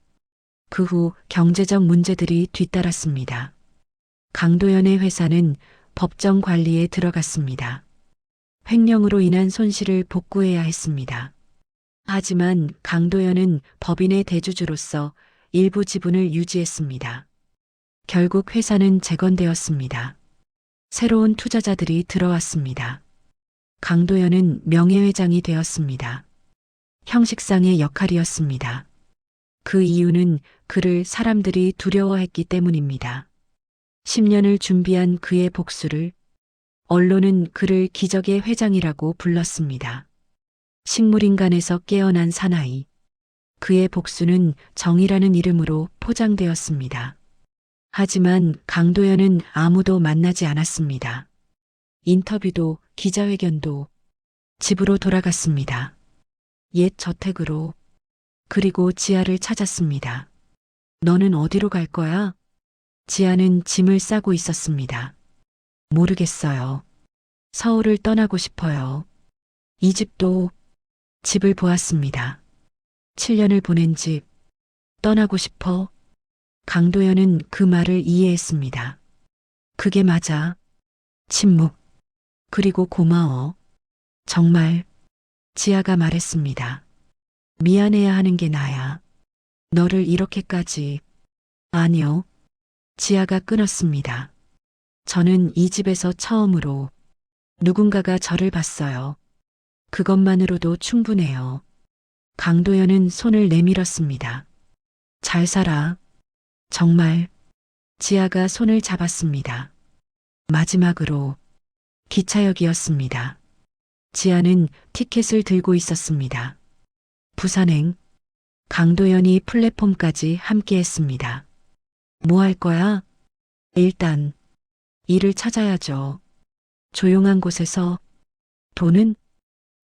그 후 경제적 문제들이 뒤따랐습니다. 강도연의 회사는 법정 관리에 들어갔습니다. 횡령으로 인한 손실을 복구해야 했습니다. 하지만 강도연은 법인의 대주주로서 일부 지분을 유지했습니다. 결국 회사는 재건되었습니다. 새로운 투자자들이 들어왔습니다. 강도연은 명예회장이 되었습니다. 형식상의 역할이었습니다. 그 이유는 그를 사람들이 두려워했기 때문입니다. 10년을 준비한 그의 복수를 언론은 그를 기적의 회장이라고 불렀습니다. 식물인간에서 깨어난 사나이. 그의 복수는 정의라는 이름으로 포장되었습니다. 하지만 강도연은 아무도 만나지 않았습니다. 인터뷰도 기자회견도. 집으로 돌아갔습니다. 옛 저택으로. 그리고 지아를 찾았습니다. 너는 어디로 갈 거야? 지아는 짐을 싸고 있었습니다. 모르겠어요. 서울을 떠나고 싶어요. 이 집도. 집을 보았습니다. 7년을 보낸 집. 떠나고 싶어? 강도연은 그 말을 이해했습니다. 그게 맞아. 침묵. 그리고 고마워. 정말. 지아가 말했습니다. 미안해야 하는 게 나야. 너를 이렇게까지. 아니요. 지아가 끊었습니다. 저는 이 집에서 처음으로 누군가가 저를 봤어요. 그것만으로도 충분해요. 강도연은 손을 내밀었습니다. 잘 살아. 정말. 지아가 손을 잡았습니다. 마지막으로. 기차역이었습니다. 지아는 티켓을 들고 있었습니다. 부산행. 강도연이 플랫폼까지 함께 했습니다. 뭐 할 거야? 일단 일을 찾아야죠. 조용한 곳에서. 돈은?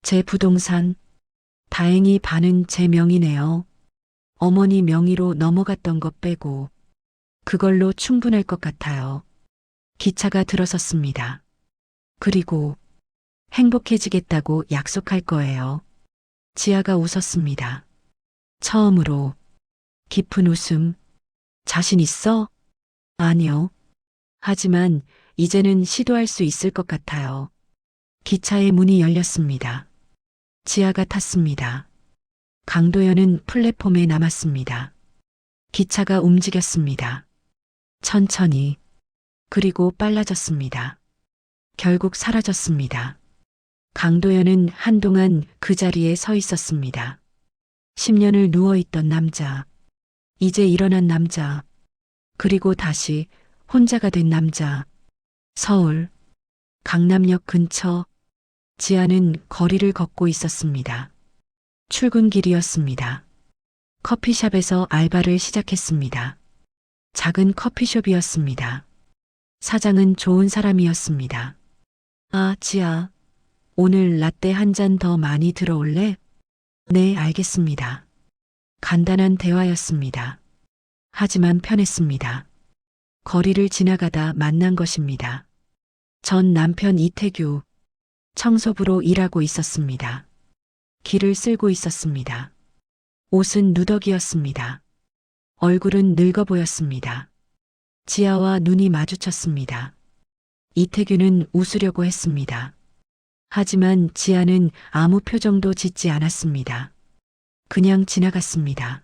제 부동산. 다행히 반은 제 명의네요. 어머니 명의로 넘어갔던 것 빼고 그걸로 충분할 것 같아요. 기차가 들어섰습니다. 그리고 행복해지겠다고 약속할 거예요. 지아가 웃었습니다. 처음으로. 깊은 웃음. 자신 있어? 아니요. 하지만 이제는 시도할 수 있을 것 같아요. 기차의 문이 열렸습니다. 지아가 탔습니다. 강도연은 플랫폼에 남았습니다. 기차가 움직였습니다. 천천히. 그리고 빨라졌습니다. 결국 사라졌습니다. 강도연은 한동안 그 자리에 서 있었습니다. 10년을 누워있던 남자. 이제 일어난 남자. 그리고 다시 혼자가 된 남자. 서울. 강남역 근처. 지아는 거리를 걷고 있었습니다. 출근길이었습니다. 커피숍에서 알바를 시작했습니다. 작은 커피숍이었습니다. 사장은 좋은 사람이었습니다. 아, 지아. 오늘 라떼 한 잔 더 많이 들어올래? 네, 알겠습니다. 간단한 대화였습니다. 하지만 편했습니다. 거리를 지나가다 만난 것입니다. 전 남편 이태규. 청소부로 일하고 있었습니다. 길을 쓸고 있었습니다. 옷은 누더기였습니다. 얼굴은 늙어 보였습니다. 지아와 눈이 마주쳤습니다. 이태규는 웃으려고 했습니다. 하지만 지아는 아무 표정도 짓지 않았습니다. 그냥 지나갔습니다.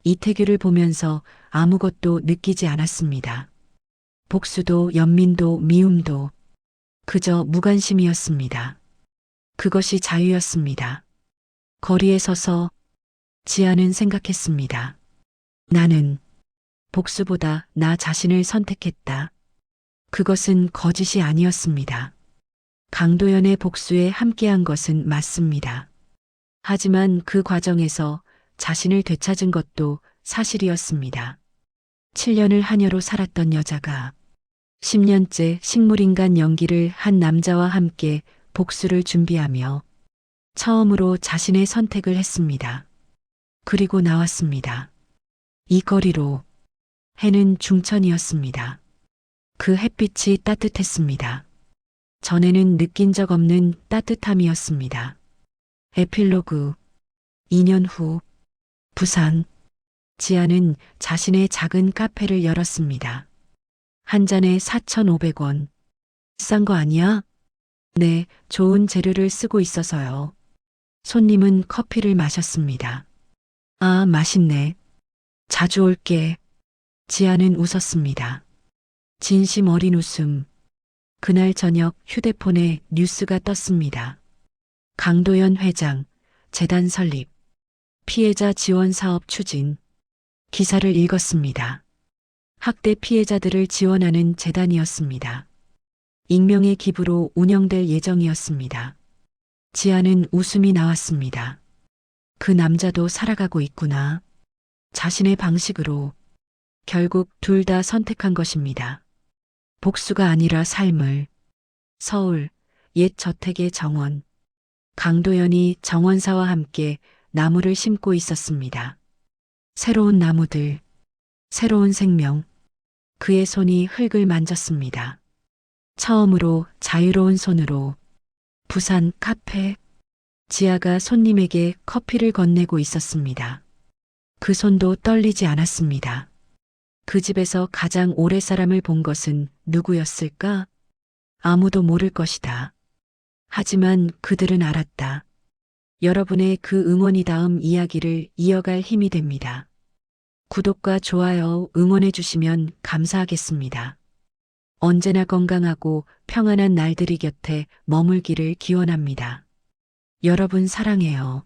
이태규를 보면서 아무것도 느끼지 않았습니다. 복수도 연민도 미움도 그저 무관심이었습니다. 그것이 자유였습니다. 거리에 서서 지아는 생각했습니다. 나는 복수보다 나 자신을 선택했다. 그것은 거짓이 아니었습니다. 강도연의 복수에 함께한 것은 맞습니다. 하지만 그 과정에서 자신을 되찾은 것도 사실이었습니다. 7년을 하녀로 살았던 여자가 10년째 식물인간 연기를 한 남자와 함께 복수를 준비하며 처음으로 자신의 선택을 했습니다. 그리고 나왔습니다. 이 거리로. 해는 중천이었습니다. 그 햇빛이 따뜻했습니다. 전에는 느낀 적 없는 따뜻함이었습니다. 에필로그. 2년 후. 부산. 지아는 자신의 작은 카페를 열었습니다. 한 잔에 4,500원. 비싼 거 아니야? 네, 좋은 재료를 쓰고 있어서요. 손님은 커피를 마셨습니다. 아, 맛있네. 자주 올게. 지아는 웃었습니다. 진심 어린 웃음. 그날 저녁 휴대폰에 뉴스가 떴습니다. 강도연 회장, 재단 설립, 피해자 지원 사업 추진. 기사를 읽었습니다. 학대 피해자들을 지원하는 재단이었습니다. 익명의 기부로 운영될 예정이었습니다. 지아는 웃음이 나왔습니다. 그 남자도 살아가고 있구나. 자신의 방식으로. 결국 둘 다 선택한 것입니다. 복수가 아니라 삶을. 서울, 옛 저택의 정원. 강도연이 정원사와 함께 나무를 심고 있었습니다. 새로운 나무들, 새로운 생명. 그의 손이 흙을 만졌습니다. 처음으로 자유로운 손으로. 부산 카페. 지아가 손님에게 커피를 건네고 있었습니다. 그 손도 떨리지 않았습니다. 그 집에서 가장 오래 사람을 본 것은 누구였을까? 아무도 모를 것이다. 하지만 그들은 알았다. 여러분의 그 응원이 다음 이야기를 이어갈 힘이 됩니다. 구독과 좋아요 응원해 주시면 감사하겠습니다. 언제나 건강하고 평안한 날들이 곁에 머물기를 기원합니다. 여러분 사랑해요.